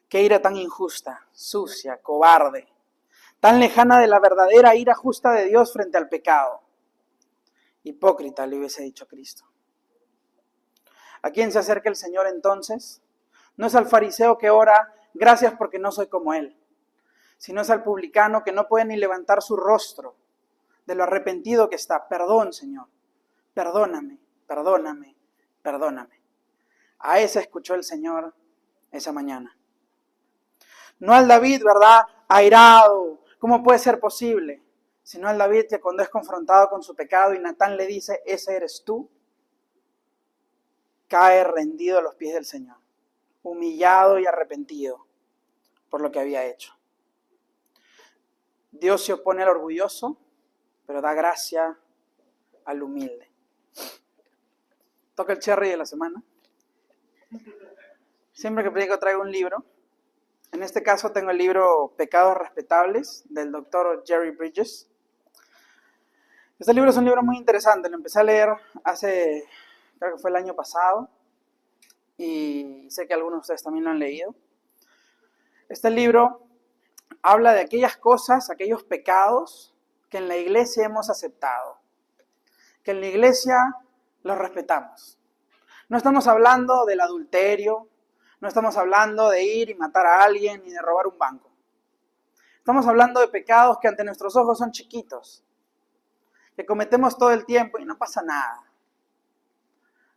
Qué ira tan injusta, sucia, cobarde, tan lejana de la verdadera ira justa de Dios frente al pecado. Hipócrita, le hubiese dicho Cristo. ¿A quién se acerca el Señor entonces? No es al fariseo que ora, gracias porque no soy como él, sino es al publicano que no puede ni levantar su rostro de lo arrepentido que está. Perdón, Señor, perdóname, perdóname, perdóname. A ese escuchó el Señor esa mañana. No al David, ¿verdad?, airado, ¿cómo puede ser posible? Sino al David que cuando es confrontado con su pecado y Natán le dice, ese eres tú, cae rendido a los pies del Señor, humillado y arrepentido por lo que había hecho. Dios se opone al orgulloso, pero da gracia al humilde. Toca el cherry de la semana. Siempre que predico traigo un libro. En este caso tengo el libro Pecados Respetables del doctor Jerry Bridges. Este libro es un libro muy interesante. Lo empecé a leer creo que fue el año pasado. Y sé que algunos de ustedes también lo han leído. Este libro habla de aquellas cosas, aquellos pecados que en la iglesia hemos aceptado. Que en la iglesia los respetamos. No estamos hablando del adulterio, no estamos hablando de ir y matar a alguien ni de robar un banco. Estamos hablando de pecados que ante nuestros ojos son chiquitos, que cometemos todo el tiempo y no pasa nada.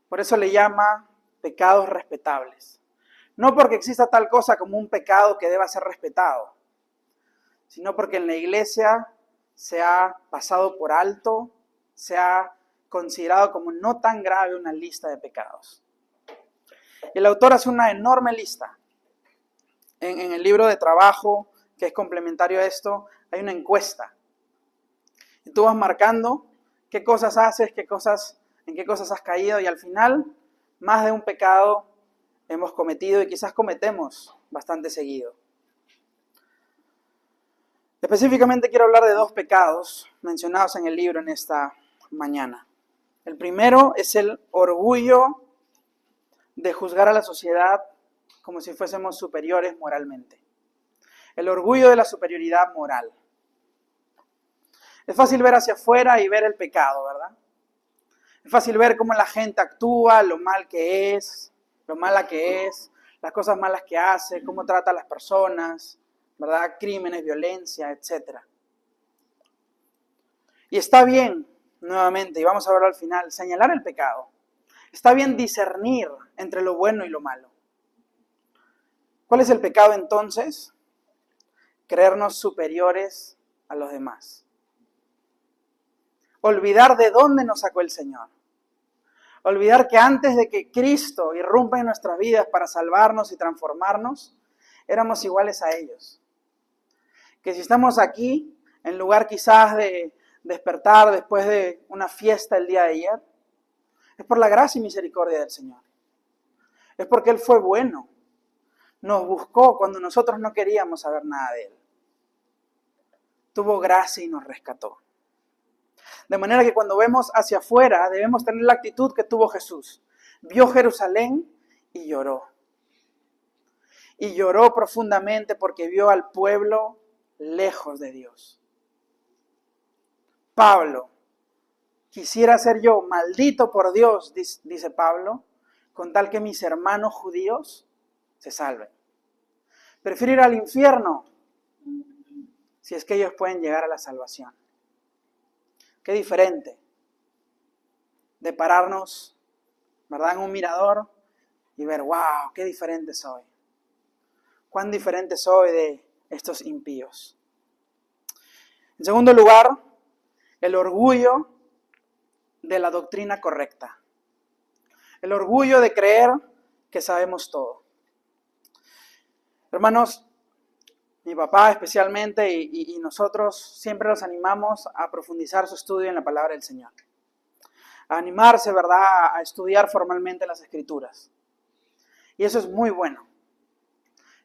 Por eso le llama pecados respetables. No porque exista tal cosa como un pecado que deba ser respetado, sino porque en la iglesia se ha pasado por alto, se ha considerado como no tan grave una lista de pecados. El autor hace una enorme lista. En el libro de trabajo, que es complementario a esto, hay una encuesta. Y tú vas marcando qué cosas haces, en qué cosas has caído, y al final, más de un pecado hemos cometido y quizás cometemos bastante seguido. Específicamente quiero hablar de 2 pecados mencionados en el libro en esta mañana. El primero es el orgullo de juzgar a la sociedad como si fuésemos superiores moralmente. El orgullo de la superioridad moral. Es fácil ver hacia afuera y ver el pecado, ¿verdad? Es fácil ver cómo la gente actúa, lo mal que es, lo mala que es, las cosas malas que hace, cómo trata a las personas, ¿verdad? Crímenes, violencia, etc. Y está bien, nuevamente, y vamos a verlo al final, señalar el pecado. Está bien discernir entre lo bueno y lo malo. ¿Cuál es el pecado entonces? Creernos superiores a los demás. Olvidar de dónde nos sacó el Señor. Olvidar que antes de que Cristo irrumpa en nuestras vidas para salvarnos y transformarnos, éramos iguales a ellos. Que si estamos aquí, en lugar quizás de despertar después de una fiesta el día de ayer, es por la gracia y misericordia del Señor. Es porque Él fue bueno. Nos buscó cuando nosotros no queríamos saber nada de Él. Tuvo gracia y nos rescató. De manera que cuando vemos hacia afuera, debemos tener la actitud que tuvo Jesús. Vio Jerusalén y lloró. Y lloró profundamente porque vio al pueblo lejos de Dios. Pablo, quisiera ser yo maldito por Dios, dice Pablo, con tal que mis hermanos judíos se salven. Prefiero ir al infierno si es que ellos pueden llegar a la salvación. Qué diferente de pararnos, ¿verdad?, en un mirador y ver, wow, qué diferente soy. Cuán diferente soy de estos impíos. En segundo lugar, el orgullo de la doctrina correcta. El orgullo de creer que sabemos todo. Hermanos, mi papá especialmente y nosotros siempre los animamos a profundizar su estudio en la palabra del Señor. A animarse, ¿verdad?, a estudiar formalmente las Escrituras. Y eso es muy bueno.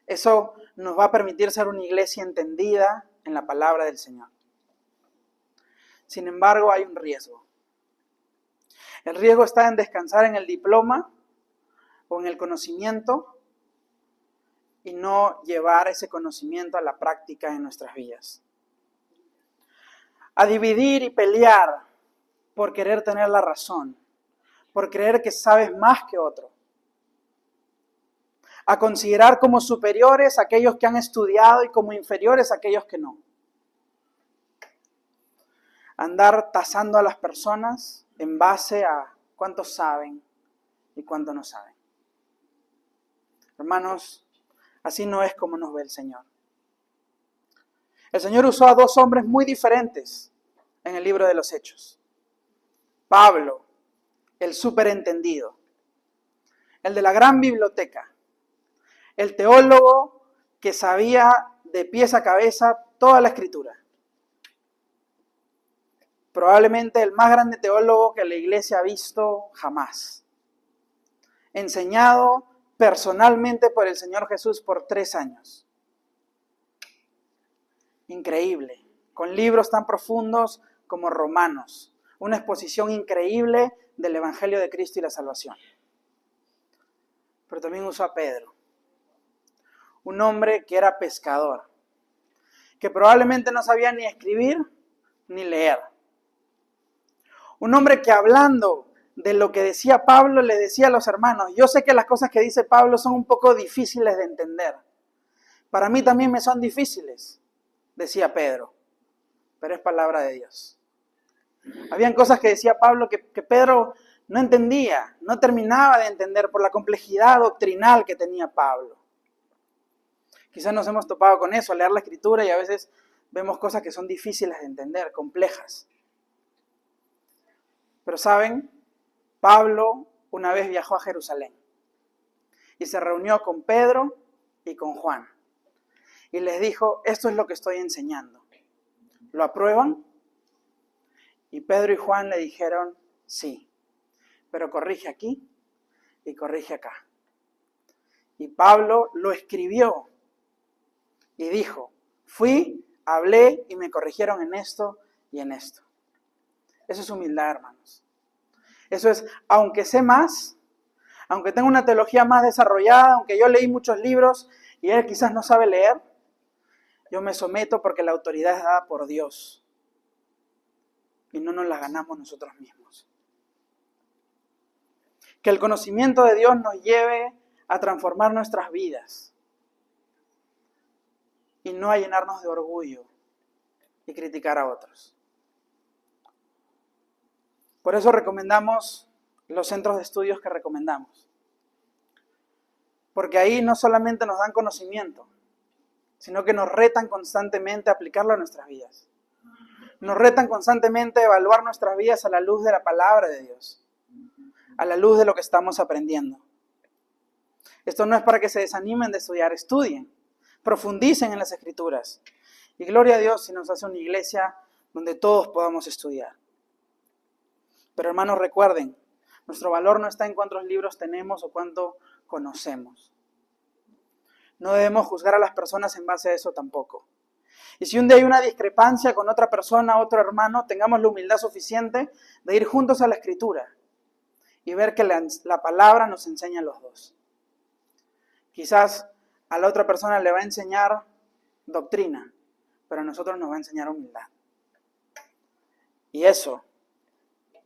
Eso nos va a permitir ser una iglesia entendida en la palabra del Señor. Sin embargo, hay un riesgo. El riesgo está en descansar en el diploma o en el conocimiento y no llevar ese conocimiento a la práctica en nuestras vidas. A dividir y pelear por querer tener la razón, por creer que sabes más que otro. A considerar como superiores a aquellos que han estudiado y como inferiores a aquellos que no. Andar tasando a las personas en base a cuántos saben y cuántos no saben. Hermanos, así no es como nos ve el Señor. El Señor usó a dos hombres muy diferentes en el libro de los Hechos. Pablo, el superentendido, el de la gran biblioteca, el teólogo que sabía de pies a cabeza toda la Escritura. Probablemente el más grande teólogo que la iglesia ha visto jamás. Enseñado personalmente por el Señor Jesús por 3 años. Increíble. Con libros tan profundos como Romanos. Una exposición increíble del Evangelio de Cristo y la salvación. Pero también usó a Pedro. Un hombre que era pescador. Que probablemente no sabía ni escribir ni leer. Un hombre que hablando de lo que decía Pablo le decía a los hermanos, yo sé que las cosas que dice Pablo son un poco difíciles de entender. Para mí también me son difíciles, decía Pedro, pero es palabra de Dios. Habían cosas que decía Pablo que Pedro no entendía, no terminaba de entender por la complejidad doctrinal que tenía Pablo. Quizás nos hemos topado con eso, leer la Escritura y a veces vemos cosas que son difíciles de entender, complejas. Pero ¿saben? Pablo una vez viajó a Jerusalén y se reunió con Pedro y con Juan. Y les dijo, esto es lo que estoy enseñando. ¿Lo aprueban? Y Pedro y Juan le dijeron, sí, pero corrige aquí y corrige acá. Y Pablo lo escribió y dijo, fui, hablé y me corrigieron en esto y en esto. Eso es humildad, hermanos. Eso es, aunque sé más, aunque tengo una teología más desarrollada, aunque yo leí muchos libros y él quizás no sabe leer, yo me someto porque la autoridad es dada por Dios y no nos la ganamos nosotros mismos. Que el conocimiento de Dios nos lleve a transformar nuestras vidas y no a llenarnos de orgullo y criticar a otros. Por eso recomendamos los centros de estudios que recomendamos. Porque ahí no solamente nos dan conocimiento, sino que nos retan constantemente a aplicarlo a nuestras vidas. Nos retan constantemente a evaluar nuestras vidas a la luz de la palabra de Dios, a la luz de lo que estamos aprendiendo. Esto no es para que se desanimen de estudiar, estudien, profundicen en las Escrituras. Y gloria a Dios si nos hace una iglesia donde todos podamos estudiar. Pero hermanos, recuerden, nuestro valor no está en cuántos libros tenemos o cuánto conocemos. No debemos juzgar a las personas en base a eso tampoco. Y si un día hay una discrepancia con otra persona, otro hermano, tengamos la humildad suficiente de ir juntos a la Escritura y ver que la palabra nos enseña a los dos. Quizás a la otra persona le va a enseñar doctrina, pero a nosotros nos va a enseñar humildad. Y eso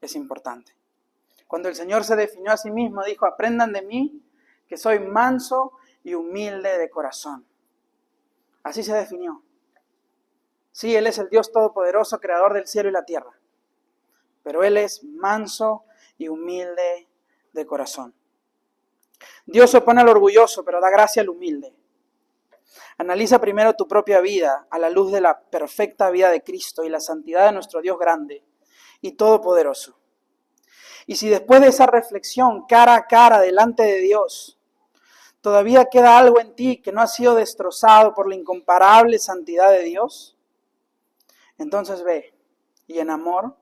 es importante. Cuando el Señor se definió a sí mismo, dijo, aprendan de mí, que soy manso y humilde de corazón. Así se definió. Sí, Él es el Dios todopoderoso, creador del cielo y la tierra. Pero Él es manso y humilde de corazón. Dios se opone al orgulloso, pero da gracia al humilde. Analiza primero tu propia vida a la luz de la perfecta vida de Cristo y la santidad de nuestro Dios grande y todopoderoso. Y si después de esa reflexión cara a cara delante de Dios, todavía queda algo en ti que no ha sido destrozado por la incomparable santidad de Dios, entonces ve y en amor,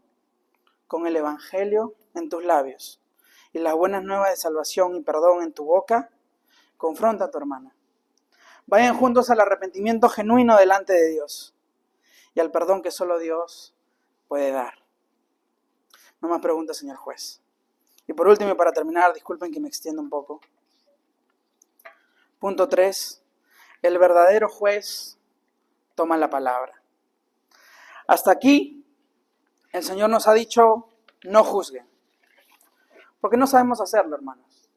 con el Evangelio en tus labios y las buenas nuevas de salvación y perdón en tu boca, confronta a tu hermano. Vayan juntos al arrepentimiento genuino delante de Dios y al perdón que solo Dios puede dar. No más preguntas, señor juez. Y por último, y para terminar, disculpen que me extienda un poco. Punto 3. El verdadero juez toma la palabra. Hasta aquí, el Señor nos ha dicho, no juzguen. Porque no sabemos hacerlo, hermanos.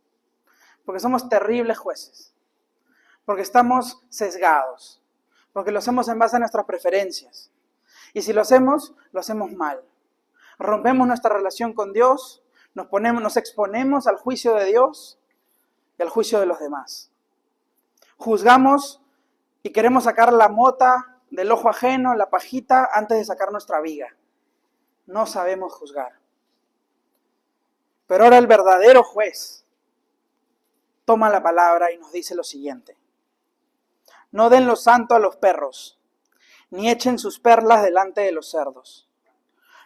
Porque somos terribles jueces. Porque estamos sesgados. Porque lo hacemos en base a nuestras preferencias. Y si lo hacemos mal. Rompemos nuestra relación con Dios, nos exponemos al juicio de Dios y al juicio de los demás. Juzgamos y queremos sacar la mota del ojo ajeno, la pajita, antes de sacar nuestra viga. No sabemos juzgar. Pero ahora el verdadero juez toma la palabra y nos dice lo siguiente. No den lo santo a los perros, ni echen sus perlas delante de los cerdos.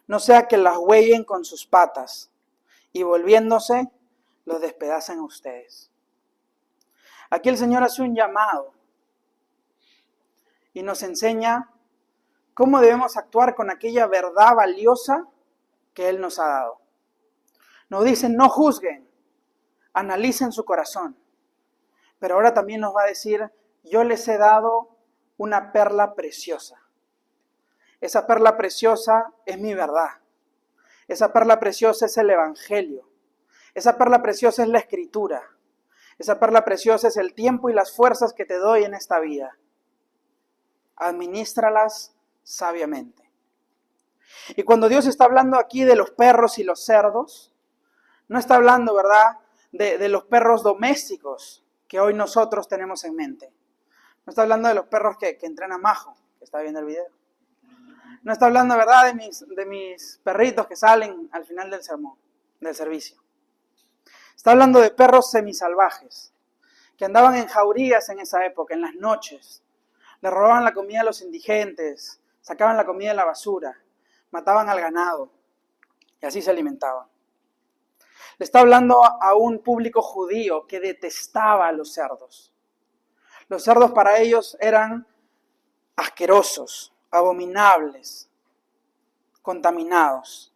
No sea que las huellen con sus patas y volviéndose los despedacen a ustedes. Aquí el Señor hace un llamado y nos enseña cómo debemos actuar con aquella verdad valiosa que Él nos ha dado. Nos dice, no juzguen, analicen su corazón. Pero ahora también nos va a decir, yo les he dado una perla preciosa. Esa perla preciosa es mi verdad. Esa perla preciosa es el Evangelio. Esa perla preciosa es la Escritura. Esa perla preciosa es el tiempo y las fuerzas que te doy en esta vida. Adminístralas sabiamente. Y cuando Dios está hablando aquí de los perros y los cerdos, no está hablando, ¿verdad?, de los perros domésticos que hoy nosotros tenemos en mente. No está hablando de los perros que entrena Majo, que está viendo el video. No está hablando, ¿verdad?, de mis perritos que salen al final del sermón, del servicio. Está hablando de perros semisalvajes, que andaban en jaurías en esa época, en las noches. Le robaban la comida a los indigentes, sacaban la comida de la basura, mataban al ganado y así se alimentaban. Le está hablando a un público judío que detestaba a los cerdos. Los cerdos para ellos eran asquerosos, abominables, contaminados.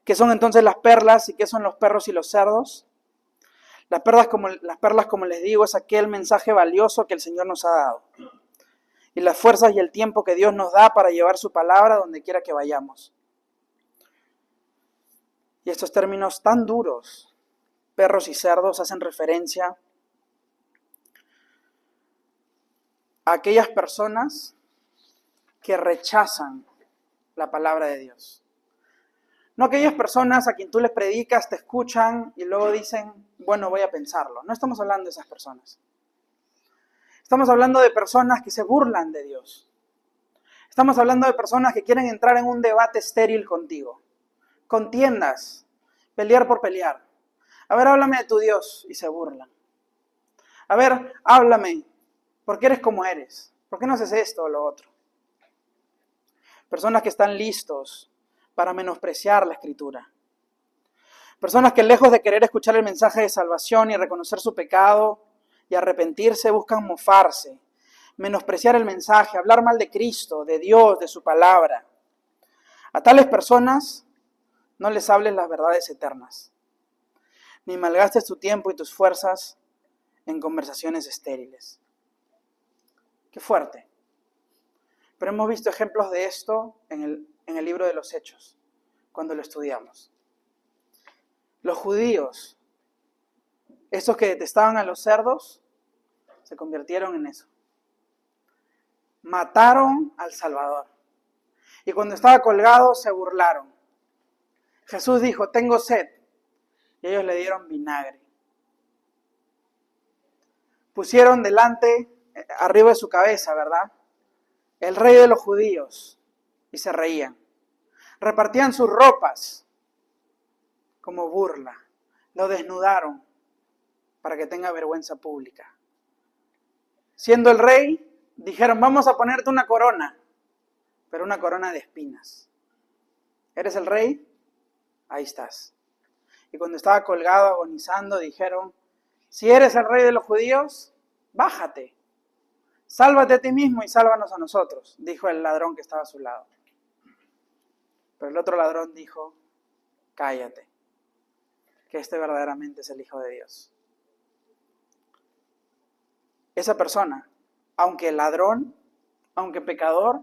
¿Qué son entonces las perlas y qué son los perros y los cerdos? Las perlas, como les digo, es aquel mensaje valioso que el Señor nos ha dado. Y las fuerzas y el tiempo que Dios nos da para llevar su palabra donde quiera que vayamos. Y estos términos tan duros, perros y cerdos, hacen referencia a aquellas personas que rechazan la palabra de Dios. No aquellas personas a quien tú les predicas, te escuchan y luego dicen, bueno, voy a pensarlo. No estamos hablando de esas personas. Estamos hablando de personas que se burlan de Dios. Estamos hablando de personas que quieren entrar en un debate estéril contigo. Contiendas, pelear por pelear. A ver, háblame de tu Dios, y se burlan. A ver, háblame, ¿por qué eres como eres? ¿Por qué no haces esto o lo otro? Personas que están listos para menospreciar la Escritura. Personas que lejos de querer escuchar el mensaje de salvación y reconocer su pecado y arrepentirse, buscan mofarse, menospreciar el mensaje, hablar mal de Cristo, de Dios, de su palabra. A tales personas no les hables las verdades eternas, ni malgastes tu tiempo y tus fuerzas en conversaciones estériles. Qué fuerte. Pero hemos visto ejemplos de esto en el libro de los Hechos, cuando lo estudiamos. Los judíos, esos que detestaban a los cerdos, se convirtieron en eso. Mataron al Salvador. Y cuando estaba colgado se burlaron. Jesús dijo, tengo sed. Y ellos le dieron vinagre. Pusieron delante, arriba de su cabeza, ¿verdad?, el rey de los judíos, y se reían. Repartían sus ropas como burla. Lo desnudaron para que tenga vergüenza pública. Siendo el rey, dijeron, vamos a ponerte una corona, pero una corona de espinas. ¿Eres el rey? Ahí estás. Y cuando estaba colgado, agonizando, dijeron, si eres el rey de los judíos, bájate. Sálvate a ti mismo y sálvanos a nosotros, dijo el ladrón que estaba a su lado. Pero el otro ladrón dijo, cállate, que este verdaderamente es el Hijo de Dios. Esa persona, aunque ladrón, aunque pecador,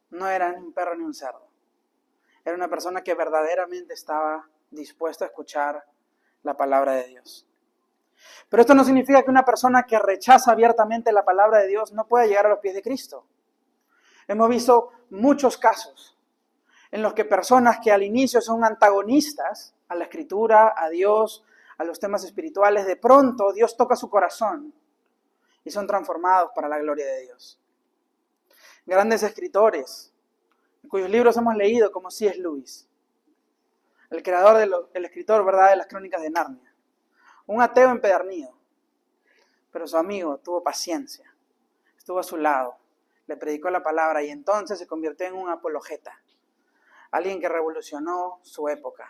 no era ni un perro ni un cerdo. Era una persona que verdaderamente estaba dispuesta a escuchar la palabra de Dios. Pero esto no significa que una persona que rechaza abiertamente la palabra de Dios no pueda llegar a los pies de Cristo. Hemos visto muchos casos en los que personas que al inicio son antagonistas a la Escritura, a Dios, a los temas espirituales, de pronto Dios toca su corazón y son transformados para la gloria de Dios. Grandes escritores, cuyos libros hemos leído, como C.S. Lewis, el creador, el escritor, ¿verdad?, de las Crónicas de Narnia. Un ateo empedernido, pero su amigo tuvo paciencia, estuvo a su lado, le predicó la palabra y entonces se convirtió en un apologeta. Alguien que revolucionó su época.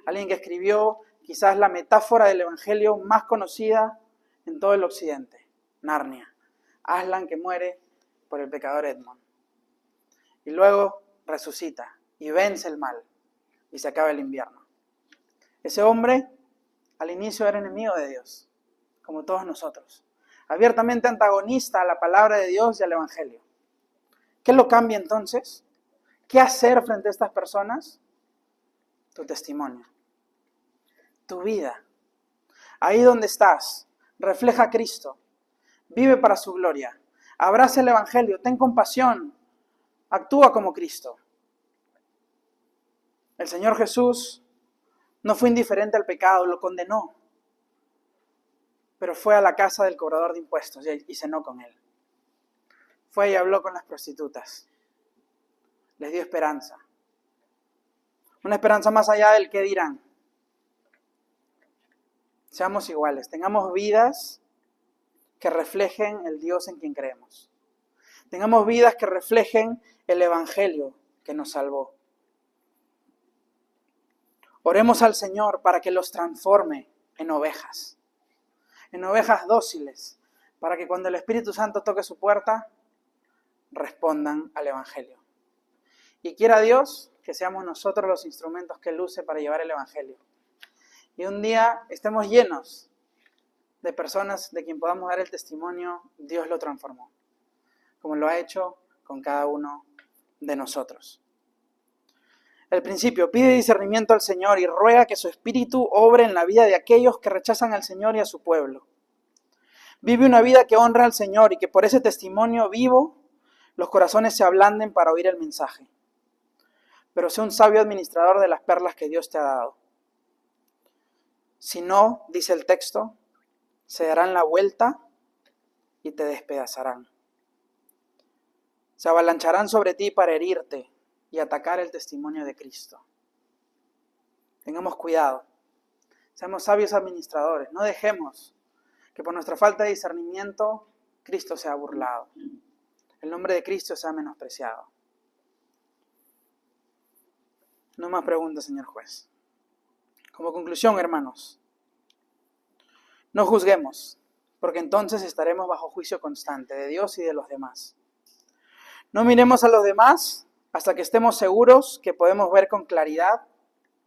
Alguien que escribió quizás la metáfora del evangelio más conocida en todo el occidente, Narnia. Aslan que muere por el pecador Edmund. Y luego resucita y vence el mal y se acaba el invierno. Ese hombre al inicio era enemigo de Dios, como todos nosotros. Abiertamente antagonista a la palabra de Dios y al evangelio. ¿Qué lo cambia entonces? ¿Qué hacer frente a estas personas? Tu testimonio, tu vida. Ahí donde estás, refleja a Cristo, vive para su gloria, abraza el evangelio, ten compasión, actúa como Cristo. El Señor Jesús no fue indiferente al pecado, lo condenó, pero fue a la casa del cobrador de impuestos y cenó con él. Fue y habló con las prostitutas. Les dio esperanza. Una esperanza más allá del qué dirán. Seamos iguales, tengamos vidas que reflejen el Dios en quien creemos. Tengamos vidas que reflejen el evangelio que nos salvó. Oremos al Señor para que los transforme en ovejas dóciles, para que cuando el Espíritu Santo toque su puerta, respondan al evangelio. Y quiera Dios que seamos nosotros los instrumentos que Él use para llevar el evangelio. Y un día estemos llenos de personas de quien podamos dar el testimonio, Dios lo transformó, como lo ha hecho con cada uno de nosotros. El principio, pide discernimiento al Señor y ruega que su Espíritu obre en la vida de aquellos que rechazan al Señor y a su pueblo. Vive una vida que honra al Señor y que por ese testimonio vivo los corazones se ablanden para oír el mensaje. Pero sé un sabio administrador de las perlas que Dios te ha dado. Si no, dice el texto, se darán la vuelta y te despedazarán. Se avalancharán sobre ti para herirte y atacar el testimonio de Cristo. Tengamos cuidado. Seamos sabios administradores. No dejemos que por nuestra falta de discernimiento Cristo sea burlado. El nombre de Cristo sea menospreciado. No más preguntas, señor juez. Como conclusión, hermanos, no juzguemos, porque entonces estaremos bajo juicio constante de Dios y de los demás. No miremos a los demás hasta que estemos seguros que podemos ver con claridad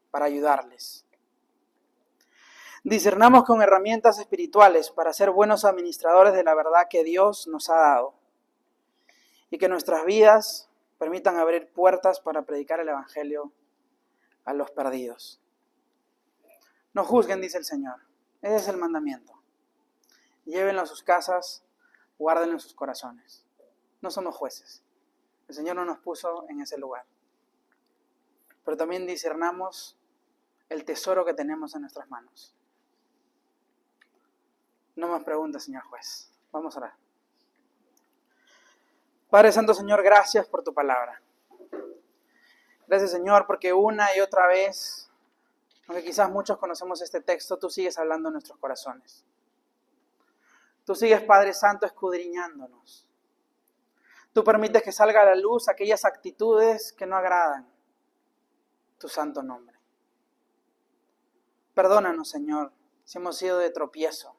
para ayudarles. Discernamos con herramientas espirituales para ser buenos administradores de la verdad que Dios nos ha dado y que nuestras vidas permitan abrir puertas para predicar el evangelio a los perdidos. No juzguen, dice el Señor. Ese es el mandamiento. Llévenlo a sus casas, guárdenlo en sus corazones. No somos jueces. El Señor no nos puso en ese lugar. Pero también discernamos el tesoro que tenemos en nuestras manos. No más preguntas, señor juez. Vamos a orar. Padre Santo, Señor, gracias por tu palabra. Gracias, Señor, porque una y otra vez, aunque quizás muchos conocemos este texto, tú sigues hablando en nuestros corazones. Tú sigues, Padre Santo, escudriñándonos. Tú permites que salga a la luz aquellas actitudes que no agradan tu santo nombre. Perdónanos, Señor, si hemos sido de tropiezo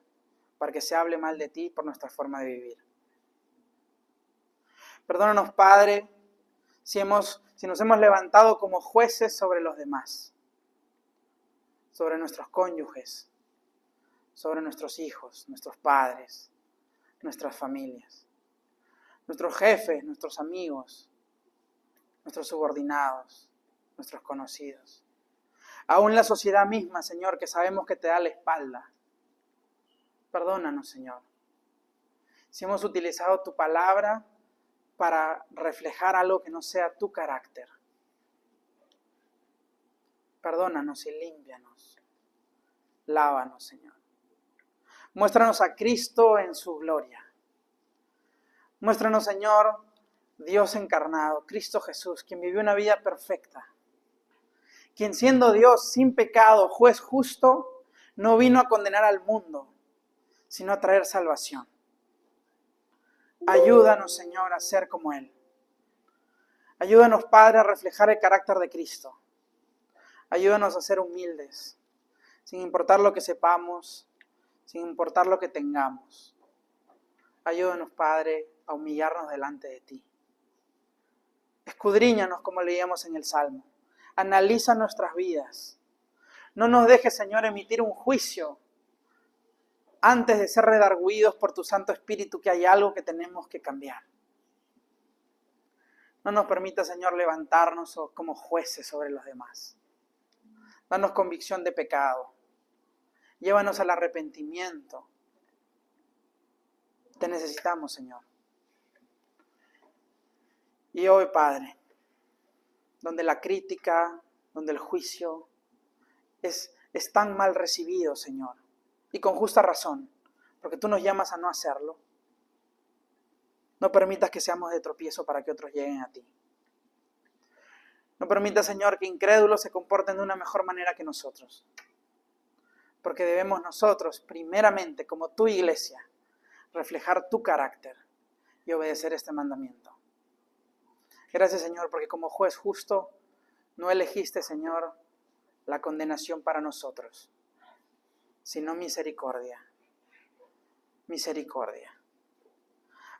para que se hable mal de ti por nuestra forma de vivir. Perdónanos, Padre, si nos hemos levantado como jueces sobre los demás, sobre nuestros cónyuges, sobre nuestros hijos, nuestros padres, nuestras familias, nuestros jefes, nuestros amigos, nuestros subordinados, nuestros conocidos. Aún la sociedad misma, Señor, que sabemos que te da la espalda. Perdónanos, Señor, si hemos utilizado tu palabra para reflejar algo que no sea tu carácter. Perdónanos y límpianos. Lávanos, Señor. Muéstranos a Cristo en su gloria. Muéstranos, Señor, Dios encarnado, Cristo Jesús, quien vivió una vida perfecta, quien siendo Dios sin pecado, juez justo, no vino a condenar al mundo, sino a traer salvación. Ayúdanos, Señor, a ser como Él. Ayúdanos, Padre, a reflejar el carácter de Cristo. Ayúdanos a ser humildes, sin importar lo que sepamos, sin importar lo que tengamos. Ayúdanos, Padre, a humillarnos delante de ti. Escudriñanos como leíamos en el Salmo. Analiza nuestras vidas. No nos dejes, Señor, emitir un juicio antes de ser redarguidos por tu Santo Espíritu que hay algo que tenemos que cambiar. No nos permita, Señor, levantarnos como jueces sobre los demás. Danos convicción de pecado. Llévanos al arrepentimiento. Te necesitamos, Señor. Y hoy, Padre, donde la crítica, donde el juicio es tan mal recibido, Señor, y con justa razón, porque tú nos llamas a no hacerlo, no permitas que seamos de tropiezo para que otros lleguen a ti. No permitas, Señor, que incrédulos se comporten de una mejor manera que nosotros, porque debemos nosotros, primeramente, como tu iglesia, reflejar tu carácter y obedecer este mandamiento. Gracias, Señor, porque como juez justo no elegiste, Señor, la condenación para nosotros, sino misericordia. Misericordia.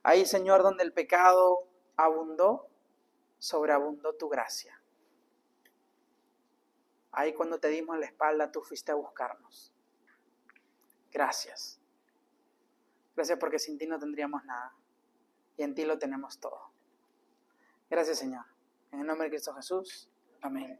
Ahí, Señor, donde el pecado abundó, sobreabundó tu gracia. Ahí cuando te dimos la espalda, tú fuiste a buscarnos. Gracias. Gracias porque sin ti no tendríamos nada. Y en ti lo tenemos todo. Gracias, Señor. En el nombre de Cristo Jesús. Amén.